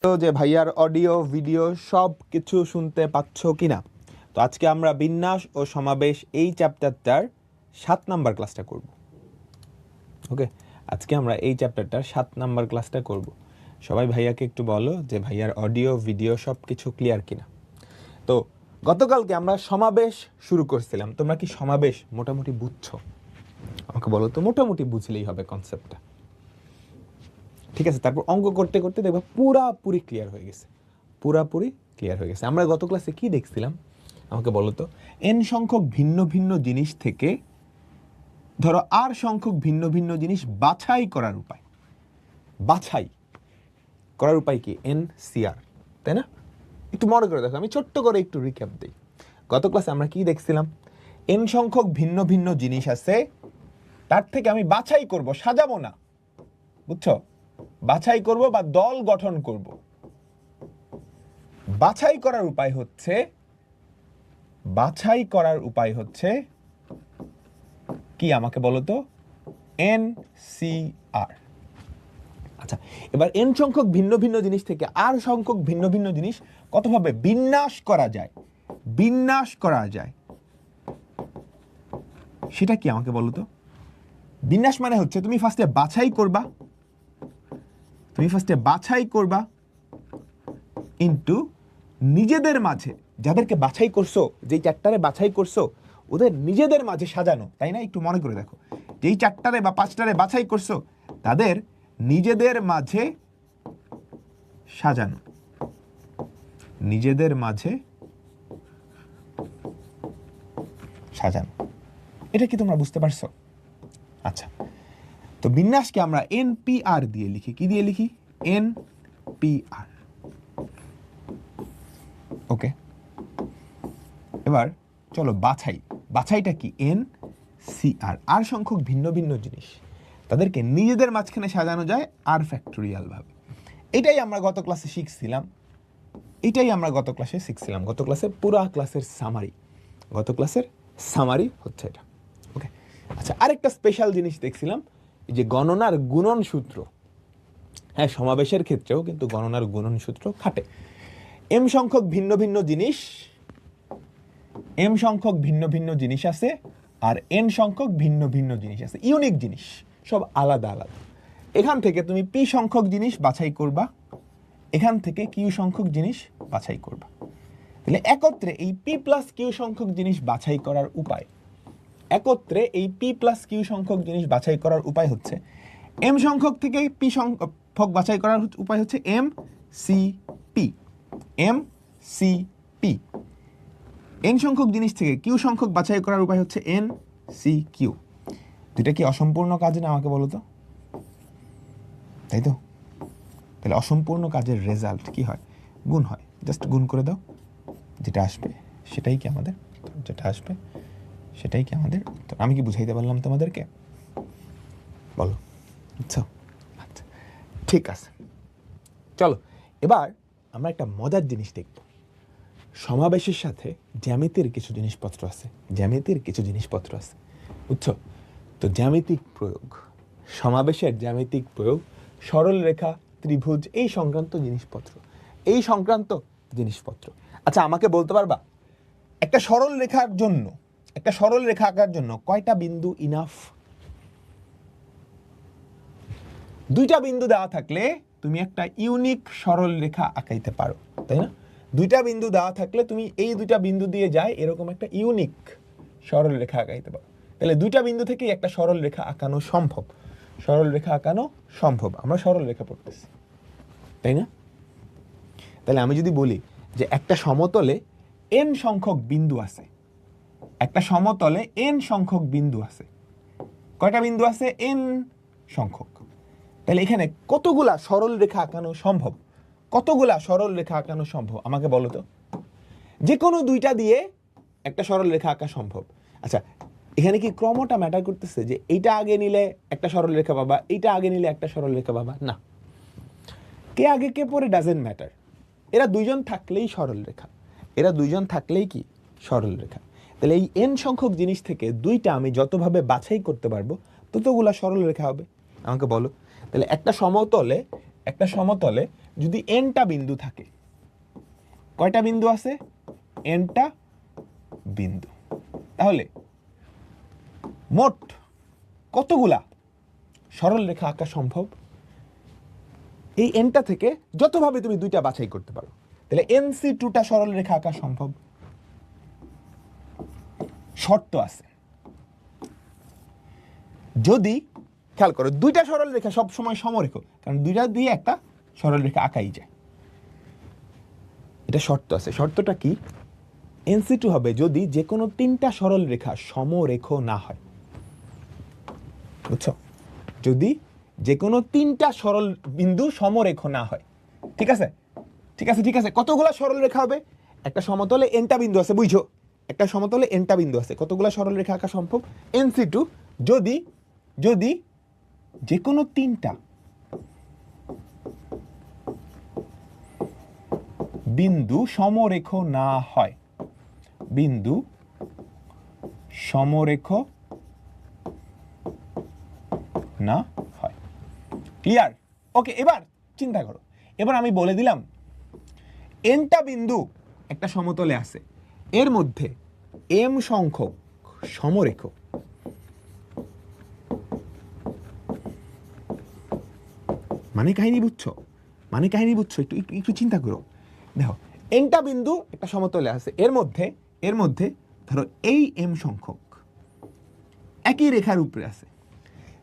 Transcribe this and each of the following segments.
তো যে ভাইয়ার অডিও ভিডিও সব কিছু শুনতে পাচ্ছ কিনা? তো আজকে আমরা বিন্যাস ও সমাবেশ এই চ্যাপ্টারটার 7 নাম্বার ক্লাসটা করব। ওকে, আজকে আমরা এই চ্যাপ্টারটার 7 নাম্বার ক্লাসটা করব। সবাই ভাইয়াকে একটু বলো যে ভাইয়ার অডিও ভিডিও সব কিছু ক্লিয়ার কিনা। তো গতকালকে আমরা সমাবেশ শুরু করছিলাম। তোমরা কি সমাবেশ মোটামুটি বুঝছো? আমাকে বলো তো, মোটামুটি বুঝলেই হবে কনসেপ্টটা। ঠিক আছে, তারপর অঙ্ক করতে করতে দেখবা পুরাপুরি ক্লিয়ার হয়ে গেছে, পুরাপুরি ক্লিয়ার হয়ে গেছে। আমরা গত ক্লাসে কি দেখছিলাম আমাকে বলো তো? এন সংখ্যক ভিন্ন ভিন্ন জিনিস থেকে ধরো আর সংখ্যক ভিন্ন ভিন্ন জিনিস বাছাই করার উপায়। বাছাই করার উপায় কি? এন সিআর, তাই না? একটু মনে করে দেখো, আমি ছোট্ট করে একটু রিক্যাপ দিই। গত ক্লাসে আমরা কি দেখছিলাম? এন সংখ্যক ভিন্ন ভিন্ন জিনিস আছে, তার থেকে আমি বাছাই করব, সাজাবো না। বুঝছো? বাছাই করব বা দল গঠন করব। বাছাই করার উপায় হচ্ছে কি আমাকে বলো তো? এনসিআর। আচ্ছা, এবার এন সংখ্যক ভিন্ন ভিন্ন জিনিস থেকে আর সংখ্যক ভিন্ন ভিন্ন জিনিস কতভাবে বিন্যাস করা যায় সেটা কি আমাকে বলো তো? বিন্যাস মানে হচ্ছে তুমি ফার্স্টে বাছাই করবা ইনটু নিজেদের মাঝে, যাদেরকে বাছাই করছো, যেই চারটারে বাছাই করছো ওদের নিজেদের মাঝে সাজানো, তাই না? একটু মনে করে দেখো, যেই চারটারে বা পাঁচটারে বাছাই করছো তাদের নিজেদের মাঝে সাজানো, এটা কি তোমরা বুঝতে পারছো? আচ্ছা, তো বিন্যাসকে আমরা এনপিআর দিয়ে লিখি। কি দিয়ে লিখি? এনপিআর। ওকে, এবার চলো বাছাইটা কি? এনসিআর। আর সংখ্যক ভিন্ন ভিন্ন জিনিস তাদেরকে নিজেদের মাঝখানে সাজানো যায় আর ফ্যাক্টোরিয়াল ভাবে। এটাই আমরা গত ক্লাসে শিখছিলাম। গত ক্লাসে পুরো ক্লাসের সামারি হচ্ছে এটা। ওকে, আচ্ছা, আরেকটা স্পেশাল জিনিস দেখছিলাম, এই যে গণনার গুণন সূত্র। হ্যাঁ, সমাবেশের ক্ষেত্রেও কিন্তু গণনার গুণন সূত্র খাটে। এম সংখ্যক ভিন্ন ভিন্ন জিনিস আছে আর এন সংখ্যক ভিন্ন ভিন্ন জিনিস আছে, ইউনিক জিনিস, সব আলাদা আলাদা। এখান থেকে তুমি পি সংখ্যক জিনিস বাছাই করবা, এখান থেকে কিউ সংখ্যক জিনিস বাছাই করবা। তাহলে একত্রে এই পি প্লাস কিউ সংখ্যক জিনিস বাছাই করার উপায় হচ্ছে এম সংখ্যক থেকে পি সংখ্যক বাছাই করার উপায় হচ্ছে এম সি পি। এন সংখ্যক জিনিস থেকে কিউ সংখ্যক বাছাই করার উপায় হচ্ছে এন সি কিউ। দুইটা কি অসম্পূর্ণ কাজ না? আমাকে বলো তো, তাই তো? তাহলে অসম্পূর্ণ কাজের রেজাল্ট কি হয়? গুণ হয়। জাস্ট গুণ করে দাও, যেটা আসবে সেটাই কি আমাদের উত্তর। আমি কি বুঝাইতে পারলাম তোমাদেরকে? বলো। আচ্ছা, ঠিক আছে, চলো এবার আমরা একটা মজার জিনিস দেখব। সমাবেশের সাথে জ্যামিতির কিছু জিনিসপত্র আছে, বুঝছো? তো জ্যামিতিক প্রয়োগ, সমাবেশের জ্যামিতিক প্রয়োগ, সরল রেখা, ত্রিভুজ, এই সংক্রান্ত জিনিসপত্র। আচ্ছা, আমাকে বলতে পারবা একটা সরল রেখা আঁকার জন্য কয়টা বিন্দু ইনাফ? 2টা বিন্দু দেওয়া থাকলে তুমি একটা ইউনিক সরল রেখা আঁকাইতে পারো, তাই না? 2টা বিন্দু দেওয়া থাকলে তুমি এই 2টা বিন্দু দিয়ে যায় এরকম একটা ইউনিক সরল রেখা আঁকাইতে পারো। তাহলে 2টা বিন্দু থেকেই একটা সরল রেখা আঁকানো সম্ভব। আমরা সরল রেখা পড়তেছি, তাই না? তাহলে আমি যদি বলি যে একটা সমতলে n সংখ্যক বিন্দু আছে, কয়টা বিন্দু আছে? n সংখ্যক। তাহলে এখানে কতগুলা সরল রেখা আঁকানো সম্ভব? আমাকে বলো তো। যে কোনো 2টা দিয়ে একটা সরল রেখা আঁকা সম্ভব। আচ্ছা, এখানে কি ক্রমটা ম্যাটার করতেছে যে এইটা আগে নিলে একটা সরল রেখা পাবা, এইটা আগে নিলে একটা সরল রেখা পাবা? না, কে আগে কে পরে ডাজেন্ট ম্যাটার। এরা দুইজন থাকলেই কি সরল রেখা। তাহলে এই n সংখ্যক জিনিস থেকে 2টা আমি যতভাবে বাছাই করতে পারবো ততগুলা সরল রেখা হবে। আমাকে বলো, তাহলে একটা সমতলে যদি এনটা বিন্দু থাকে, কয়টা বিন্দু আছে? এনটা বিন্দু। তাহলে মোট কতগুলা সরল রেখা আঁকা সম্ভব? এই এনটা থেকে যতভাবে তুমি দুইটা বাছাই করতে পারো, তাহলে NC2টা সরল রেখা আঁকা সম্ভব। শর্ত আছে, যদি খেয়াল করো দুইটা সরল রেখা সব সময় সমরেখ, কারণ দুইটা দিয়ে একটা সরল রেখা আঁকাই যায়। এটা শর্ত আছে। শর্তটা কি? NC2 হবে যদি যে কোনো তিনটা সরল রেখা সমরেখ না হয়। বুঝছো? যদি যে কোনো তিনটা সরল বিন্দু সমরেখ না হয়। ঠিক আছে, ঠিক আছে, ঠিক আছে। কতগুলা সরল রেখা হবে? একটা সমতলে এনটা বিন্দু আছে, বুঝছো? একটা সমতলে এনটা বিন্দু আছে, কতগুলা সরল রেখা আঁকা সম্ভব? NC2 যদি যদি যে কোনো তিনটা বিন্দু সমরেখ না হয়, বিন্দু সমরেখ না হয়। ক্লিয়ার? ওকে, এবার চিন্তা করো। এবার আমি বলে দিলাম এনটা বিন্দু একটা সমতলে আছে, এর মধ্যে এম সংখ্যক সমরেখ, মানে কাহিনী বুঝছো? মানে কাহিনী বুঝছো? একটু একটু চিন্তা করো। দেখো, এনটা বিন্দু একটা সমতলে আছে, এর মধ্যে ধরো এই এম সংখ্যক একই রেখার উপরে আছে।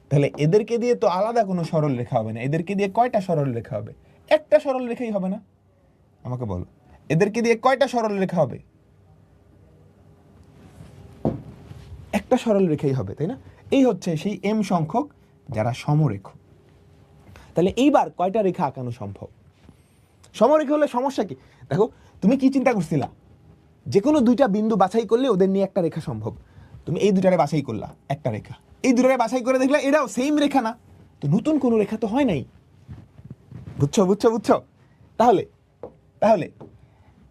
তাহলে এদেরকে দিয়ে তো আলাদা কোনো সরল রেখা হবে না। এদেরকে দিয়ে কয়টা সরল রেখা হবে? একটা সরল রেখাই হবে না? আমাকে বলো, এদেরকে দিয়ে কয়টা সরল রেখা হবে? একটা সরল রেখাই হবে, তাই না? এই হচ্ছে সেই এম সংখ্যক যারা সমরেখ। তাহলে এইবার কয়টা রেখা আঁকানো সম্ভব? সমরেখা হলে সমস্যা কি? দেখো, তুমি কি চিন্তা করছিলা? যে কোনো দুইটা বিন্দু বাছাই করলে ওদের নিয়ে একটা রেখা সম্ভব। তুমি এই দুটারে বাছাই করলা, একটা রেখা। এই দুটারে বাছাই করে দেখলে এটাও সেম রেখা না, তো নতুন কোনো রেখা তো হয় নাই। বুঝছো বুঝছো বুঝছো? তাহলে তাহলে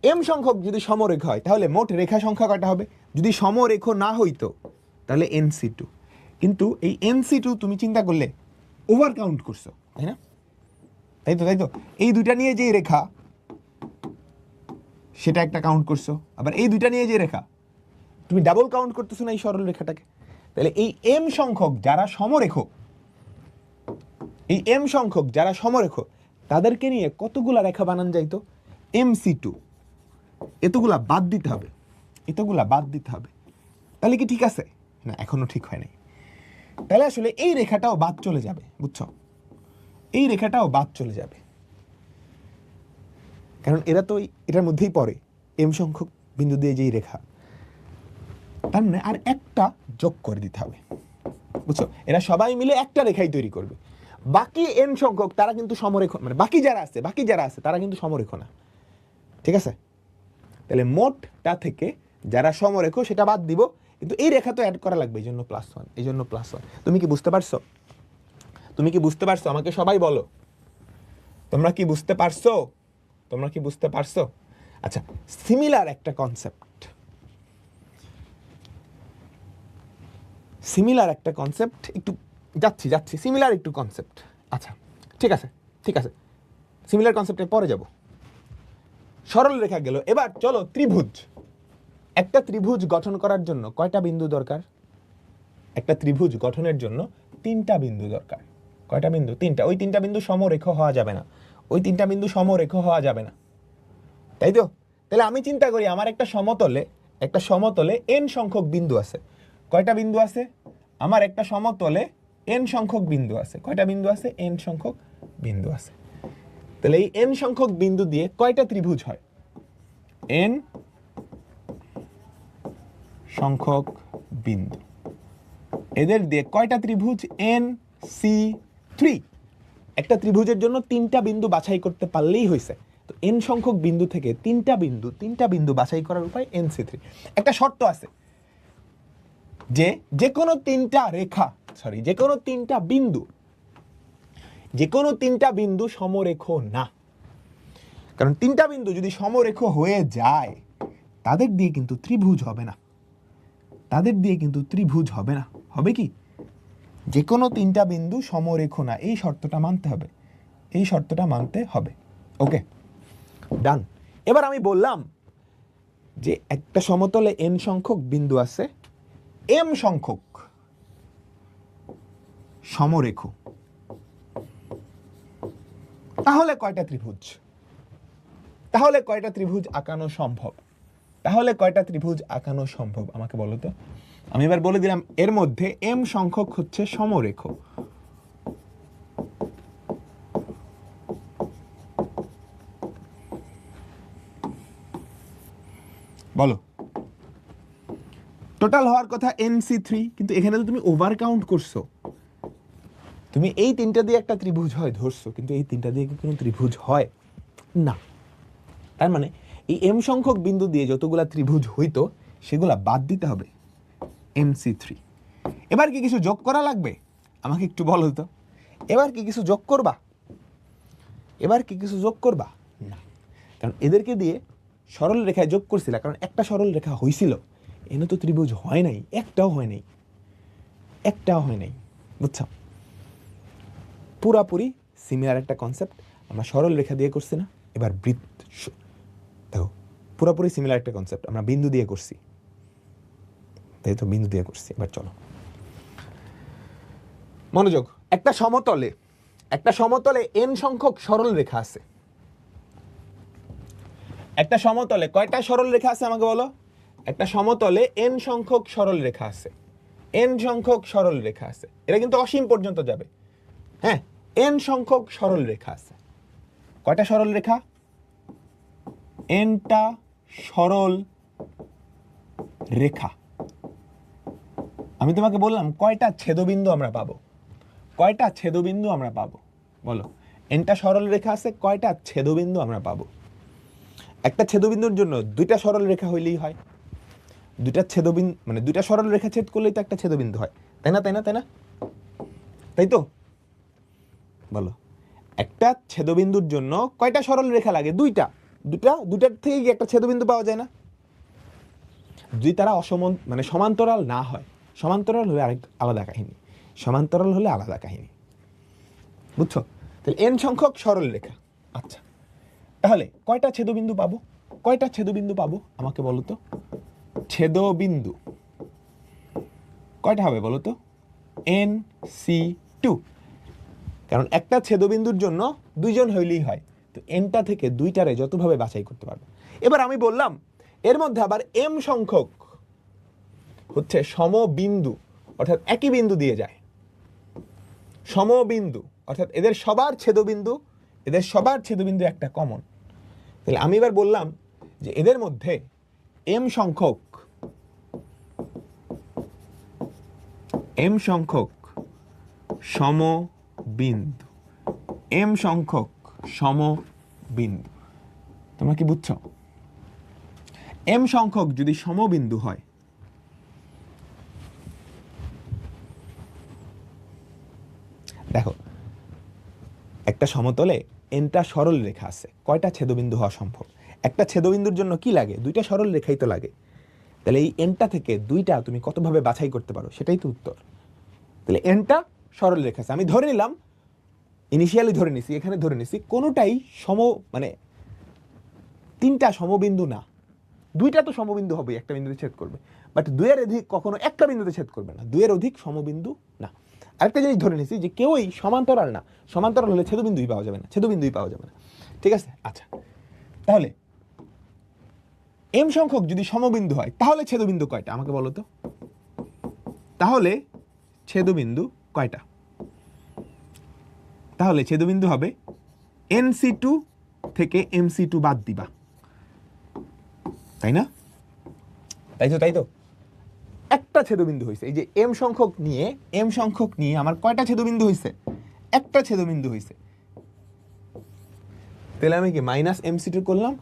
এম সংখ্যক যদি সমরেখা হয়, তাহলে মোট রেখা সংখ্যা কয়টা হবে? যদি সমরেখ না হইতো তাহলে NC2। কিন্তু এই NC2 তুমি চিন্তা করলে ওভার কাউন্ট করছো, তাই না? তাই তো, তাই তো। এই দুইটা নিয়ে যে রেখা সেটা একটা কাউন্ট করছো, আবার এই দুইটা নিয়ে যে রেখা তুমি ডাবল কাউন্ট করতেছো না এই সরল রেখাটাকে। তাহলে এই এম সংখ্যক যারা সমরেখ, এই এম সংখ্যক যারা সমরেখ, তাদেরকে নিয়ে কতগুলা রেখা বানান যাইতো? MC2। এতগুলা বাদ দিতে হবে, এতগুলা বাদ দিতে হবে। তাহলে কি ঠিক আছে? না, এখনো ঠিক হয় নাই। তাহলে আসলে এই রেখাটাও বাদ চলে যাবে, বুঝছো? এই রেখাটাও বাদ চলে যাবে, কারণ এরা তো এটার মধ্যেই পড়ে, এম সংখ্যক বিন্দু দিয়ে যেই রেখা। তার মানে আর একটা যোগ করে দিতে হবে, বুঝছো? এরা সবাই মিলে একটা রেখাই তৈরি করবে। বাকি এন সংখ্যক তারা কিন্তু সমরেখ, মানে বাকি যারা আছে তারা কিন্তু সমরেখ না। ঠিক আছে? তাহলে মোটটা থেকে যারা সমরেখ সেটা বাদ দিব, কিন্তু এই রেখা তো অ্যাড করা লাগবে, এই জন্য +1, এই জন্য +1। তুমি কি বুঝতে পারছো? তুমি কি বুঝতে পারছো? আমাকে সবাই বলো, তোমরা কি বুঝতে পারছো? তোমরা কি বুঝতে পারছো? আচ্ছা, সিমিলার একটা কনসেপ্ট, সিমিলার একটা কনসেপ্ট, একটু যাচ্ছি সিমিলার একটু কনসেপ্ট। আচ্ছা, ঠিক আছে, ঠিক আছে, সিমিলার কনসেপ্টে পরে যাব। সরল রেখা গেল, এবার চলো ত্রিভুজ। একটা ত্রিভুজ গঠন করার জন্য কয়টা বিন্দু দরকার? একটা ত্রিভুজ গঠনের জন্য তিনটা বিন্দু দরকার। কয়টা বিন্দু? তিনটা। ওই তিনটা বিন্দু সমরেখ হওয়া যাবে না, ওই তিনটা বিন্দু সমরেখ হওয়া যাবে না, তাই তো? তাহলে আমি চিন্তা করি আমার একটা সমতলে n সংখ্যক বিন্দু আছে। কয়টা বিন্দু আছে? আমার একটা সমতলে n সংখ্যক বিন্দু আছে। কয়টা বিন্দু আছে? n সংখ্যক বিন্দু আছে। তাহলে এই n সংখ্যক বিন্দু দিয়ে কয়টা ত্রিভুজ হয়? n সংখ্যক বিন্দু, এদের দিয়ে কয়টা ত্রিভুজ? NC3। একটা ত্রিভুজের জন্য তিনটা বিন্দু বাছাই করতে পারলেই হয়েছে। তো n সংখ্যক বিন্দু থেকে তিনটা বিন্দু বাছাই করার উপায় NC3। একটা শর্ত আছে যে যে কোনো তিনটা বিন্দু সমরেখ না। কারণ তিনটা বিন্দু যদি সমরেখ হয়ে যায় তাদের দিয়ে কিন্তু ত্রিভুজ হবে না, হবে কি? যে কোনো তিনটা বিন্দু সমরেখ না, এই শর্তটা মানতে হবে, ওকে, ডান। এবার আমি বললাম যে একটা সমতলে n সংখ্যক বিন্দু আছে, m সংখ্যক সমরেখ, তাহলে কয়টা ত্রিভুজ? তাহলে কয়টা ত্রিভুজ আঁকানো সম্ভব? তাহলে কয়টা ত্রিভুজ আঁকানো সম্ভব আমাকে বলো তো। আমি এবার বলে দিলাম এর মধ্যে m সংখ্যক হচ্ছে সমরেখ। বলো, টোটাল হওয়ার কথা NC3, কিন্তু এখানে তো তুমি ওভার কাউন্ট করছো। তুমি এই তিনটা দিয়ে একটা ত্রিভুজ হয় ধরছো, কিন্তু এই তিনটা দিয়ে কি কোনো ত্রিভুজ হয় না। তার মানে এই m সংখ্যক বিন্দু দিয়ে যতগুলা ত্রিভুজ হইতো সেগুলা বাদ দিতে হবে NC3। এবার কি কিছু যোগ করা লাগবে আমাকে একটু বলো তো। এবার কি কিছু যোগ করবা? এবার কি কিছু যোগ করবা? না, কারণ এদেরকে দিয়ে সরল রেখায় যোগ করছিল, কারণ একটা সরল রেখা হয়েছিল, এনে তো ত্রিভুজ হয় নাই, একটাও হয় নাই, একটাও হয় নাই। বুঝছো? পুরাপুরি সিমিলার একটা কনসেপ্ট। আমরা সরল রেখা দিয়ে করছি না, এবার বৃত্ত। দেখো, পুরাপুরি সিমিলার একটা কনসেপ্ট, আমরা বিন্দু দিয়ে করছি, তাই তো বিন্দু দিয়ে করছি। এবার চলো মনোযোগ। একটা সমতলে n সংখ্যক সরল রেখা আছে। একটা সমতলে কয়টা সরল রেখা আছে আমাকে বলো। একটা সমতলে n সংখ্যক সরল রেখা আছে, n সংখ্যক সরল রেখা আছে। এটা কিন্তু অসীম পর্যন্ত যাবে। হ্যাঁ, n সংখ্যক সরল রেখা আছে। কয়টা সরল রেখা? nটা সরল রেখা। আমি তোমাকে বললাম কয়টা ছেদবিন্দু আমরা পাবো, কয়টা ছেদবিন্দু আমরা পাবো বলো। nটা সরল রেখা আছে, কয়টা ছেদবিন্দু আমরা পাবো? একটা ছেদবিন্দুর জন্য দুইটা সরল রেখা হইলেই হয়। দুইটা ছেদবিন্দু মানে দুইটা সরল রেখা ছেদ করলেই তো একটা ছেদবিন্দু হয়, তাই না? তাই না? তাই না? তাই তো বলো। একটা ছেদবিন্দুর জন্য কয়টা সরল রেখা লাগে? দুইটা। দুটার থেকে কি একটা ছেদবিন্দু পাওয়া যায় না? যদি তারা মানে সমান্তরাল না হয়। সমান্তরাল হলে আরেক আলাদা কাহিনী, সমান্তরাল হলে আলাদা কাহিনী। বুঝছো? তাহলে n সংখ্যক সরল রেখা। আচ্ছা, তাহলে কয়টা ছেদবিন্দু পাবো? কয়টা ছেদবিন্দু পাবো আমাকে বলো তো। ছেদবিন্দু কয়টা হবে বলো তো? NC2। কারণ একটা ছেদবিন্দুর জন্য দুইজন হইলেই হয়, তো nটা থেকে দুইটারে যতভাবে বাছাই করতে পারবে। এবার আমি বললাম এর মধ্যে আবার m সংখ্যক হচ্ছে সমবিন্দু, অর্থাৎ একই বিন্দু দিয়ে যায়। সমবিন্দু অর্থাৎ এদের সবার ছেদবিন্দু একটা কমন। তাহলে আমি এবার বললাম যে এদের মধ্যে m সংখ্যক সমবিন্দু, m সংখ্যক সমবিন্দু। তোমরা কি বুঝছো? m সংখ্যক যদি সমবিন্দু হয়, দেখো একটা সমতলে nটা সরল রেখা আছে, কয়টা ছেদবিন্দু হওয়া সম্ভব? একটা ছেদবিন্দুর জন্য কি লাগে? দুইটা সরল রেখাই তো লাগে। তাহলে এই nটা থেকে দুইটা তুমি কতভাবে বাছাই করতে পারো, সেটাই তো উত্তর। তাহলে nটা সরল রেখা আছে। আমি ধরে নিলাম, ইনিশিয়ালি ধরে নিছি, এখানে ধরে নিছি কোনোটাই মানে তিনটা সমবিন্দু না। দুইটা তো সমবিন্দু হবে, একটা বিন্দুতে ছেদ করবে, বাট দুইয়ের অধিক কখনো একটা বিন্দুতে ছেদ করবে না, দুইয়ের অধিক সমবিন্দু না। আরেকটা জিনিস ধরে নিছি যে কেউই সমান্তরাল না। সমান্তরাল হলে ছেদবিন্দুই পাওয়া যাবে না, ছেদবিন্দুই পাওয়া যাবে না। ঠিক আছে? আচ্ছা, তাহলে m সংখ্যক যদি সমবিন্দু হয় তাহলে ছেদবিন্দু কয়টা আমাকে বলো তো। তাহলে ছেদবিন্দু কয়টা? তাহলে ছেদবিন্দু হবে NC2 থেকে MC2 বাদ দিবা, তাই না? তাই তো একটা ছেদবিন্দু হয়েছে। এই যে m সংখ্যক নিয়ে আমার কয়টা ছেদবিন্দু হয়েছে? একটা ছেদবিন্দু হয়েছে। তাহলে আমি কি -MC2 করলাম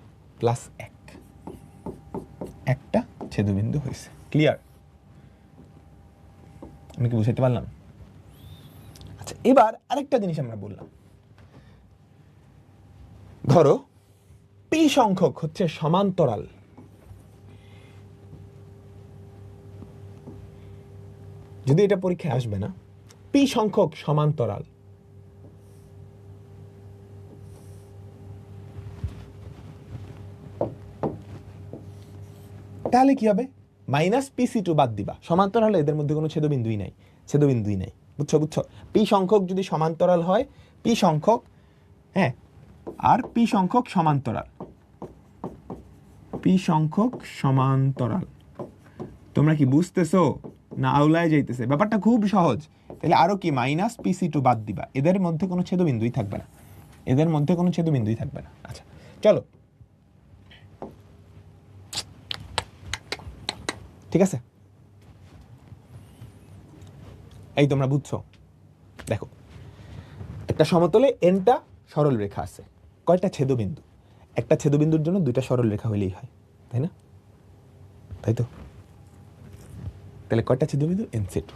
+1, একটা ছেদবিন্দু হয়েছে। ক্লিয়ার? আমি কি বুঝাতে পারলাম? আচ্ছা, এবার আরেকটা জিনিস আমরা বললাম, ধরো p সংখ্যক হচ্ছে সমান্তরাল। যদি এটা পরীক্ষায় আসবে না, p সংখ্যক সমান্তরাল। তাহলে কি হবে, মাইনাস PC2 বাদ দিবা, সমান্তরাল এদের মধ্যে কোনো ছেদবিন্দুই নাই, বুঝছো বুঝছো। পি সংখ্যক যদি সমান্তরাল হয়, পি সংখ্যক, হ্যাঁ, আর পি সংখ্যক সমান্তরাল, পি সংখ্যক সমান্তরাল, তোমরা কি বুঝতেছো না আউলায় যাইতেছে? ব্যাপারটা খুব সহজ। তাহলে আরো কি, মাইনাস PC2 বাদ দিবা, এদের মধ্যে কোনো ছেদবিন্দুই থাকবে না, এদের মধ্যে কোনো ছেদবিন্দুই থাকবে না। আচ্ছা চলো, ঠিক আছে, এই তোমরা বুঝছো। দেখো একটা সমতলে এনটা সরল রেখা আছে, কয়টা ছেদবিন্দু? একটা ছেদবিন্দুর জন্য দুইটা সরল রেখা হইলেই হয়, তাই না? তাই তো, তাহলে কয়টা ছেদবিন্দু? NC2।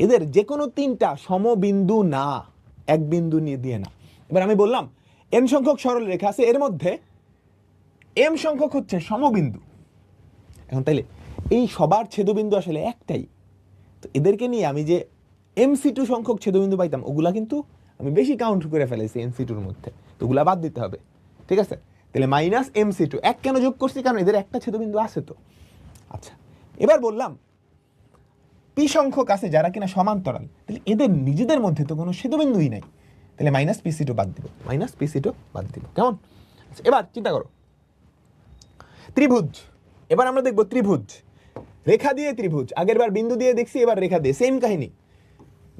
এদের যে কোনো তিনটা সমবিন্দু না, এক বিন্দু নিয়ে দিয়ে না। এবার আমি বললাম n সংখ্যক সরল রেখা আছে, এর মধ্যে m সংখ্যক হচ্ছে সমবিন্দু। এখন তাইলে এই সবার ছেদবিন্দু আসলে একটাই, তো এদেরকে নিয়ে আমি যে MC2 সংখ্যক ছেদবিন্দু পাইতাম, ওগুলা কিন্তু আমি বেশি কাউন্ট করে ফেলেছি NC2-র মধ্যে, তো ওগুলা বাদ দিতে হবে, ঠিক আছে? তাহলে মাইনাস MC2, এক কেন যোগ করছি? কারণ এদের একটা ছেদবিন্দু আছে তো। আচ্ছা এবার বললাম পি সংখ্যক আছে যারা কিনা সমান্তরাল, তাহলে এদের নিজেদের মধ্যে তো কোনো ছেদবিন্দুই নাই, তাহলে মাইনাস PC2 বাদ দিব, মাইনাস PC2 বাদ দিব, কেমন? আচ্ছা, এবার চিন্তা করো ত্রিভুজ। এবার আমরা দেখব ত্রিভুজ, রেখা দিয়ে ত্রিভুজ। আগের বার বিন্দু দিয়ে দেখছি, এবার রেখা দিয়ে, সেম কাহিনী।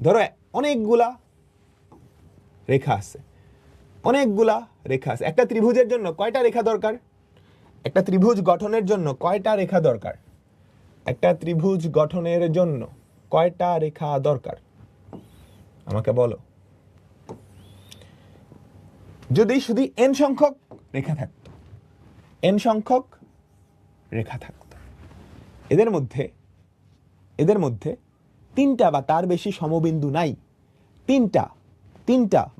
ধরো অনেকগুলা রেখা আছে, অনেকগুলা রেখা আছে, একটা ত্রিভুজের জন্য কয়টা রেখা দরকার? একটা ত্রিভুজ গঠনের জন্য কয়টা রেখা দরকার? একটা ত্রিভুজ গঠনের জন্য কয়টা রেখা দরকার আমাকে বলো। যদি শুধু n সংখ্যক রেখা থাকতো, n সংখ্যক রেখা থাকতো, এদের মধ্যে তিনটা বা তার বেশি সমবিন্দু নাই, তিনটা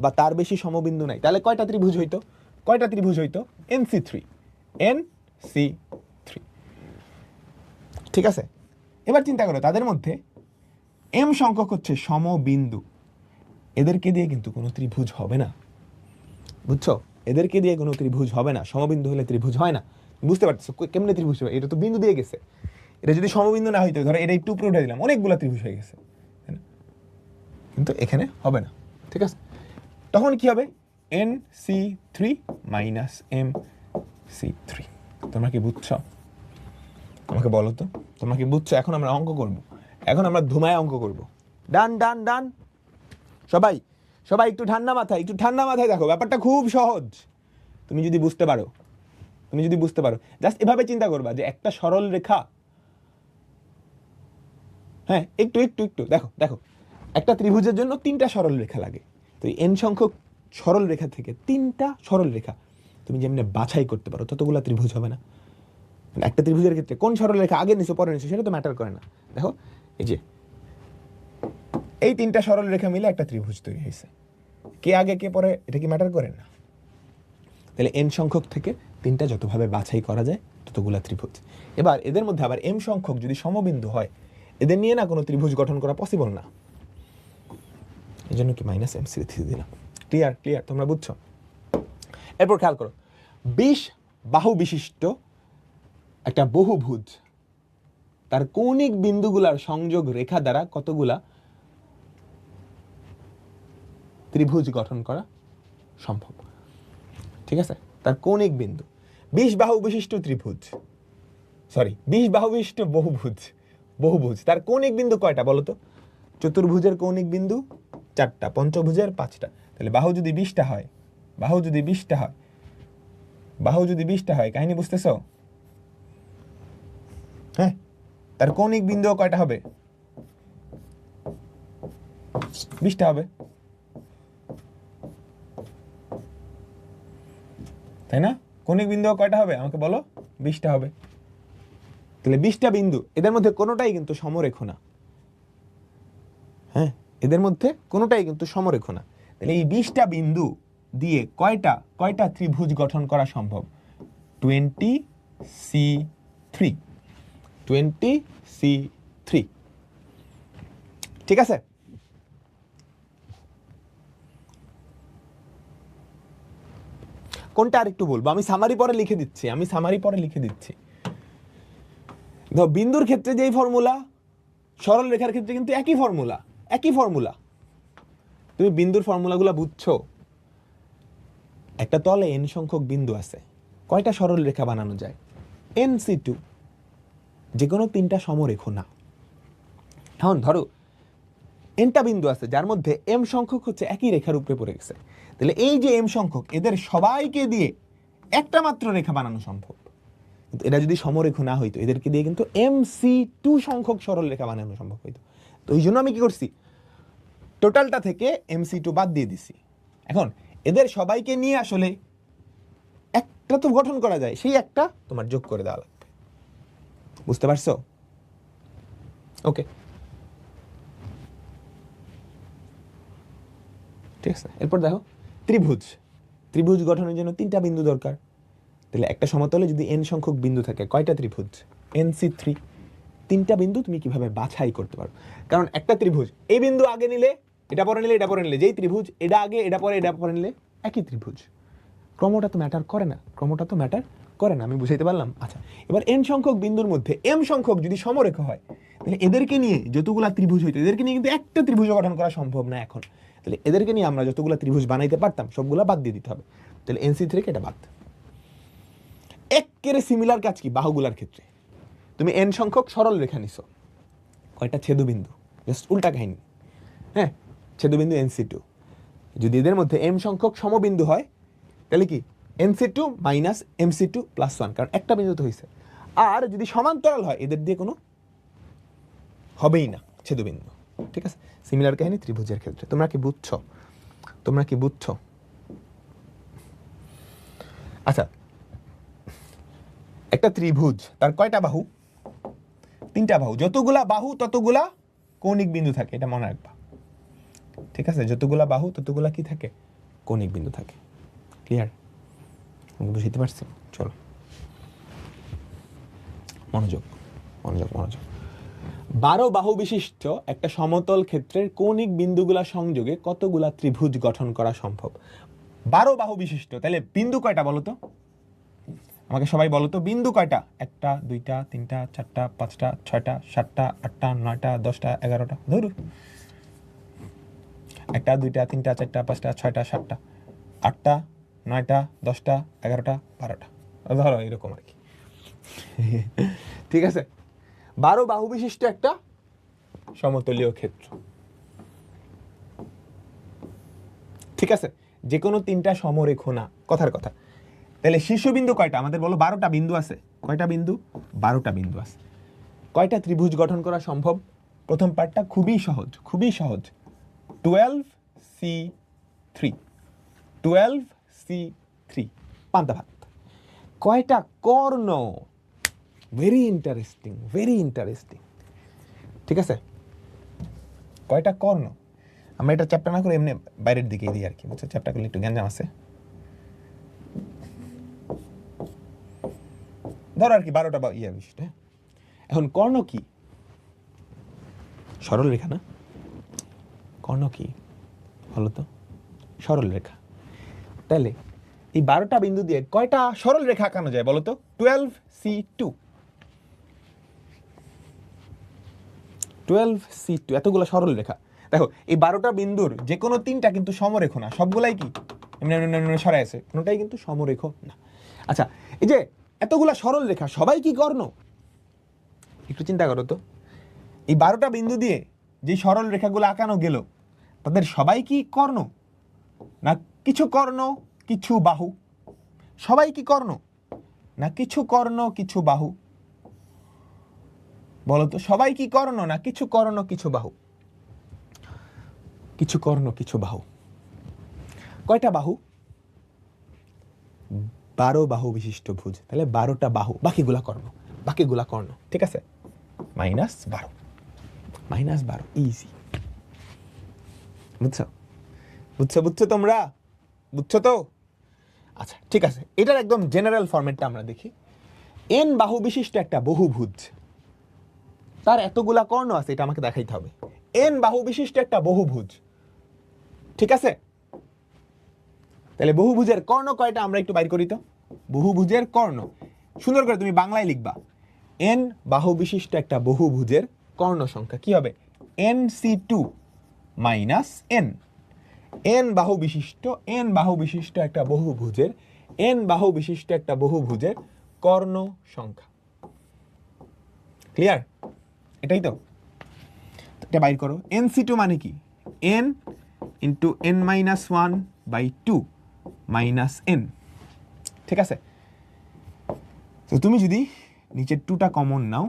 বা তার বেশি সমবিন্দু নাই, তাহলে কয়টা ত্রিভুজ হইতো? কয়টা ত্রিভুজ হইতো? NC3, NC3, ঠিক আছে? এবার চিন্তা করো তাদের মধ্যে m সংখ্যক হচ্ছে সমবিন্দু, এদেরকে দিয়ে কিন্তু কোনো ত্রিভুজ হবে না, বুঝছো? এদেরকে দিয়ে কোনো ত্রিভুজ হবে না, সমবিন্দু হলে ত্রিভুজ হয় না। বুঝতে পারছো কেমনে ত্রিভুজ হবে? এটা তো বিন্দু দিয়ে গেছে, এটা যদি সমবিন্দু না হইতো, ধরো এটা একটু উপরে উঠে দিলাম, অনেকগুলো ত্রিভুজ হয়ে গেছে, কিন্তু এখানে হবে না, ঠিক আছে? তখন কি হবে? NC3 minus MC3। তোমরা কি বুঝছো? আমাকে বলো তো, তোমরা কি বুঝছো? এখন আমরা অঙ্ক করব, এখন আমরা ধুমায় অঙ্ক করব। ডান ডান ডান, সবাই সবাই একটু ঠান্ডা মাথায়, একটু ঠান্ডা মাথায় দেখো, ব্যাপারটা খুব সহজ। তুমি যদি বুঝতে পারো, জাস্ট এভাবে চিন্তা করবা যে একটা সরল রেখা, হ্যাঁ একটু দেখো একটা ত্রিভুজের জন্য তিনটা সরল রেখা লাগে, তো n সংখ্যক সরল রেখা থেকে তিনটা সরল রেখা তুমি যেমনি বাছাই করতে পারো, ততগুলা ত্রিভুজ হবে না। মানে একটা ত্রিভুজের ক্ষেত্রে কোন সরল রেখা আগে নিছো পরে নিছো সেটা তো ম্যাটার করে না। দেখো এই যে এই তিনটা সরল রেখা মিলে একটা ত্রিভুজ তৈরি হয়েছে, কে আগে কে পরে এটা কি ম্যাটার করে না। তাহলে n সংখ্যক থেকে তিনটা যতভাবে বাছাই করা যায় ততগুলা ত্রিভুজ। এবার এদের মধ্যে আবার m সংখ্যক যদি সমবিন্দু হয়, এদের নিয়ে না কোনো ত্রিভুজ গঠন করা পসিবল না, এই জন্য কি মাইনাস MC3 দিলাম। ক্লিয়ার তোমরা বুঝছো? এরপর খেয়াল করো 20 বাহু বিশিষ্ট একটা বহুভুজ, তার কৌণিক বিন্দুগুলার সংযোগ রেখা দ্বারা কতগুলা ত্রিভুজ গঠন করা সম্ভব? ঠিক আছে, তার কৌণিক বিন্দু 20 বাহু বিশিষ্ট ত্রিভুজ, 20 বাহু বিশিষ্ট বহুভুজ, তার কৌণিক বিন্দু কয়টা বলো তো? চতুর্ভুজের কৌণিক বিন্দু 4টা, পঞ্চভুজের 5টা, তাহলে বাহু যদি 20টা হয়, কাহিনী বুঝতেছো? হ্যাঁ, তার কৌণিক বিন্দু কয়টা হবে? 20টা হবে, তাই না? কৌণিক বিন্দু কয়টা হবে আমাকে বলো? 20টা হবে। তাহলে 20টা বিন্দু, এদের মধ্যে কোনোটাই কিন্তু সমরেখ না, হ্যাঁ এদের মধ্যে কোনোটাই কিন্তু সমরেখ না। তাহলে এই 20টা বিন্দু দিয়ে কয়টা ত্রিভুজ গঠন করা সম্ভব? 20C3, ঠিক আছে? কোনটা আরেকটু বলবো, আমি সামারি পরে লিখে দিচ্ছি, ধর বিন্দুর ক্ষেত্রে যেই ফর্মুলা, সরল রেখার ক্ষেত্রে কিন্তু একই ফর্মুলা, একই ফর্মুলা। তুমি বিন্দুর ফর্মুলাগুলো বুঝছো? একটা তলে n সংখ্যক বিন্দু আছে, কয়টা সরল রেখা বানানো যায়? NC2, যে কোনো 3টা সমরেখ না। এখন ধরো nটা বিন্দু আছে যার মধ্যে m সংখ্যক হচ্ছে একই রেখার উপরে পড়ে গেছে, তাহলে এই যে m সংখ্যক এদের সবাইকে দিয়ে একটা মাত্র রেখা বানানো সম্ভব। কিন্তু এটা যদি সমরেখ না হইতো, এদেরকে দিয়ে কিন্তু MC2 সংখ্যক সরল রেখা বানানো সম্ভব হইতো। তো এই জন্য আমি কি করছি, টোটালটা থেকে MC2 বাদ দিয়ে দিছি। এখন এদের সবাইকে নিয়ে আসলে একটা তো গঠন করা যায়, সেই একটা তোমার যোগ করে দেওয়া লাগবে। বুঝতে পারছো? ওকে, ঠিক আছে। এরপর দেখো ত্রিভুজ। ত্রিভুজ গঠনের জন্য 3টা বিন্দু দরকার। তাহলে একটা সমতলে যদি n সংখ্যক বিন্দু থাকে, কয়টা ত্রিভুজ? NC3। 3টা বিন্দু তুমি কিভাবে বাছাই করতে পারো? কারণ একটা ত্রিভুজ এই বিন্দু আগে নিলে, এটা পরে নিলে, এটা পরে নিলে, যেই ত্রিভুজ এটা আগে এটা পরে এটা পরে নিলে একই ত্রিভুজ। ক্রমটা তো ম্যাটার করে না, ক্রমটা তো ম্যাটার করে না। আমি বুঝাইতে পারলাম? আচ্ছা, এবার n সংখ্যক বিন্দুর মধ্যে m সংখ্যক যদি সমরেখ হয়, তাহলে এদেরকে নিয়ে যতগুলা ত্রিভুজ হইতো, এদেরকে নিয়ে কিন্তু একটা ত্রিভুজ গঠন করা সম্ভব না এখন। তাহলে এদেরকে নিয়ে আমরা যতগুলা ত্রিভুজ বানাইতে পারতাম সবগুলা বাদ দিয়ে দিতে হবে। তাহলে NC3 থেকে এটা বাদ। একেবারে সিমিলার কাজ কি বাহুগুলার ক্ষেত্রে? তুমি n সংখ্যক সরল রেখা নিছো, কয়টা ছেদবিন্দু? জাস্ট উল্টা কাহিনী। হ্যাঁ, ছেদবিন্দু NC2। যদি এদের মধ্যে m সংখ্যক সমবিন্দু হয়, তাহলে কি NC2 মাইনাস MC2 প্লাস 1, কারণ একটা বিন্দু তো হয়েছে। আর যদি সমান্তরাল হয়, এদের দিয়ে কোনো হবেই না ছেদবিন্দু। ঠিক আছে, সিমিলার কাহিনী ত্রিভুজের ক্ষেত্রে। তোমরা কি বুঝছো? তোমরা কি বুঝছো? আচ্ছা, একটা ত্রিভুজ তার কয়টা বাহু? 3টা বাহু। যতগুলা বাহু ততগুলা কৌণিক বিন্দু থাকে, এটা মনে রাখবা। ঠিক আছে, যতগুলা বাহু ততগুলা কি থাকে? কৌণিক বিন্দু থাকে। ক্লিয়ার? বুঝতে পারছি? চলো, মনোযোগ মনোযোগ মনোযোগ। 12 বাহু বিশিষ্ট একটা সমতল ক্ষেত্রের কৌণিক বিন্দুগুলা সংযোগে কতগুলা ত্রিভুজ গঠন করা সম্ভব? 12 বাহু বিশিষ্ট, তাহলে বিন্দু কয়টা বলো তো? আমাকে সবাই বলো তো, বিন্দু কয়টা? 1টা 2টা 3টা 4টা 5টা 6টা 7টা 8টা 9টা 10টা 11টা, ধরু 1টা 2টা 3টা 4টা 5টা 6টা 7টা 8টা 9টা 10টা 11টা 12টা, ধরো এরকম আর কি। ঠিক আছে, 12 বাহু বিশিষ্ট একটা সমতলীয় ক্ষেত্র। ঠিক আছে, যে কোনো 3টা সমরেখ না, কথার কথা। তাহলে শীর্ষবিন্দু কয়টা? আমাদের বলো 12টা বিন্দু আছে। কয়টা বিন্দু? 12টা বিন্দু আছে। কয়টা ত্রিভুজ গঠন করা সম্ভব? প্রথম পার্টটা খুবই সহজ, খুবই সহজ। 12C3, 12C3 পান্তা ভাত। কয়টা কর্ণ? Very interesting, very interesting. ঠিক আছে, কয়টা কর্ণ? আমরা এটা চ্যাপ্টার না করে এমনি বাইরের দিকে দিই আর কি, বুঝছো? চ্যাপ্টার করলে একটু গ্যাঞ্জাম আছে, ধরো আর কি 12টা বা ইয়ে বিশিষ্ট। এখন কর্ণ কি? সরল রেখা না? কর্ণ কি বলো তো? সরল রেখা। তাহলে এই 12টা বিন্দু দিয়ে কয়টা সরল রেখা আঁকানো যায় বলো তো? 12C2, 12C2, এতগুলো সরল রেখা। দেখো এই 12টা বিন্দুর যে কোনো 3টা কিন্তু সমরেখ না, সবগুলাই কি এমনি সরাই আছে, কোনোটাই কিন্তু সমরেখ না। আচ্ছা, এই যে এতগুলা সরল রেখা সবাই কি কর্ণ? একটু চিন্তা করো তো, এই 12টা বিন্দু দিয়ে যে সরল রেখাগুলো আঁকানো গেল, তাদের সবাই কি কর্ণ? না কিছু কর্ণ কিছু বাহু? সবাই কি কর্ণ? না কিছু কর্ণ কিছু বাহু? বলো তো, সবাই কি কর্ণ না কিছু কর্ণ কিছু বাহু? কিছু কর্ণ কিছু বাহু। কয়টা বাহু? 12 বাহু বিশিষ্ট ভুজ, তাহলে 12টা বাহু, বাকিগুলা কর্ণ, বাকিগুলা কর্ণ। ঠিক আছে, -12, -12, ইজি। বুঝছো? বুঝছো বুঝছো তোমরা? বুঝছো তো? আচ্ছা ঠিক আছে, এটার একদম জেনারেল ফরম্যাটটা আমরা দেখি। n বাহু বিশিষ্ট একটা বহুভুজ, তার এতগুলা কর্ণ আছে, এটা আমাকে দেখাইতে হবে। n বাহু বিশিষ্ট একটা বহুভুজ, ঠিক আছে? তাহলে বহুভুজের কর্ণ কয়টা আমরা একটু বাইর করি তো। বহুভুজের কর্ণ সুন্দর করে তুমি বাংলায় লিখবা। n বাহু বিশিষ্ট একটা বহুভুজের কর্ণ সংখ্যা কি হবে nc2 মাইনাস n n বাহু বিশিষ্ট একটা বহুভুজের কর্ণ সংখ্যা। ক্লিয়ার? এটাই তো, এটা বাইর করো। nc2 মানে কি n into n minus 1/2 minus n। ঠিক আছে, তো তুমি যদি নিচের 2টা কমন নাও,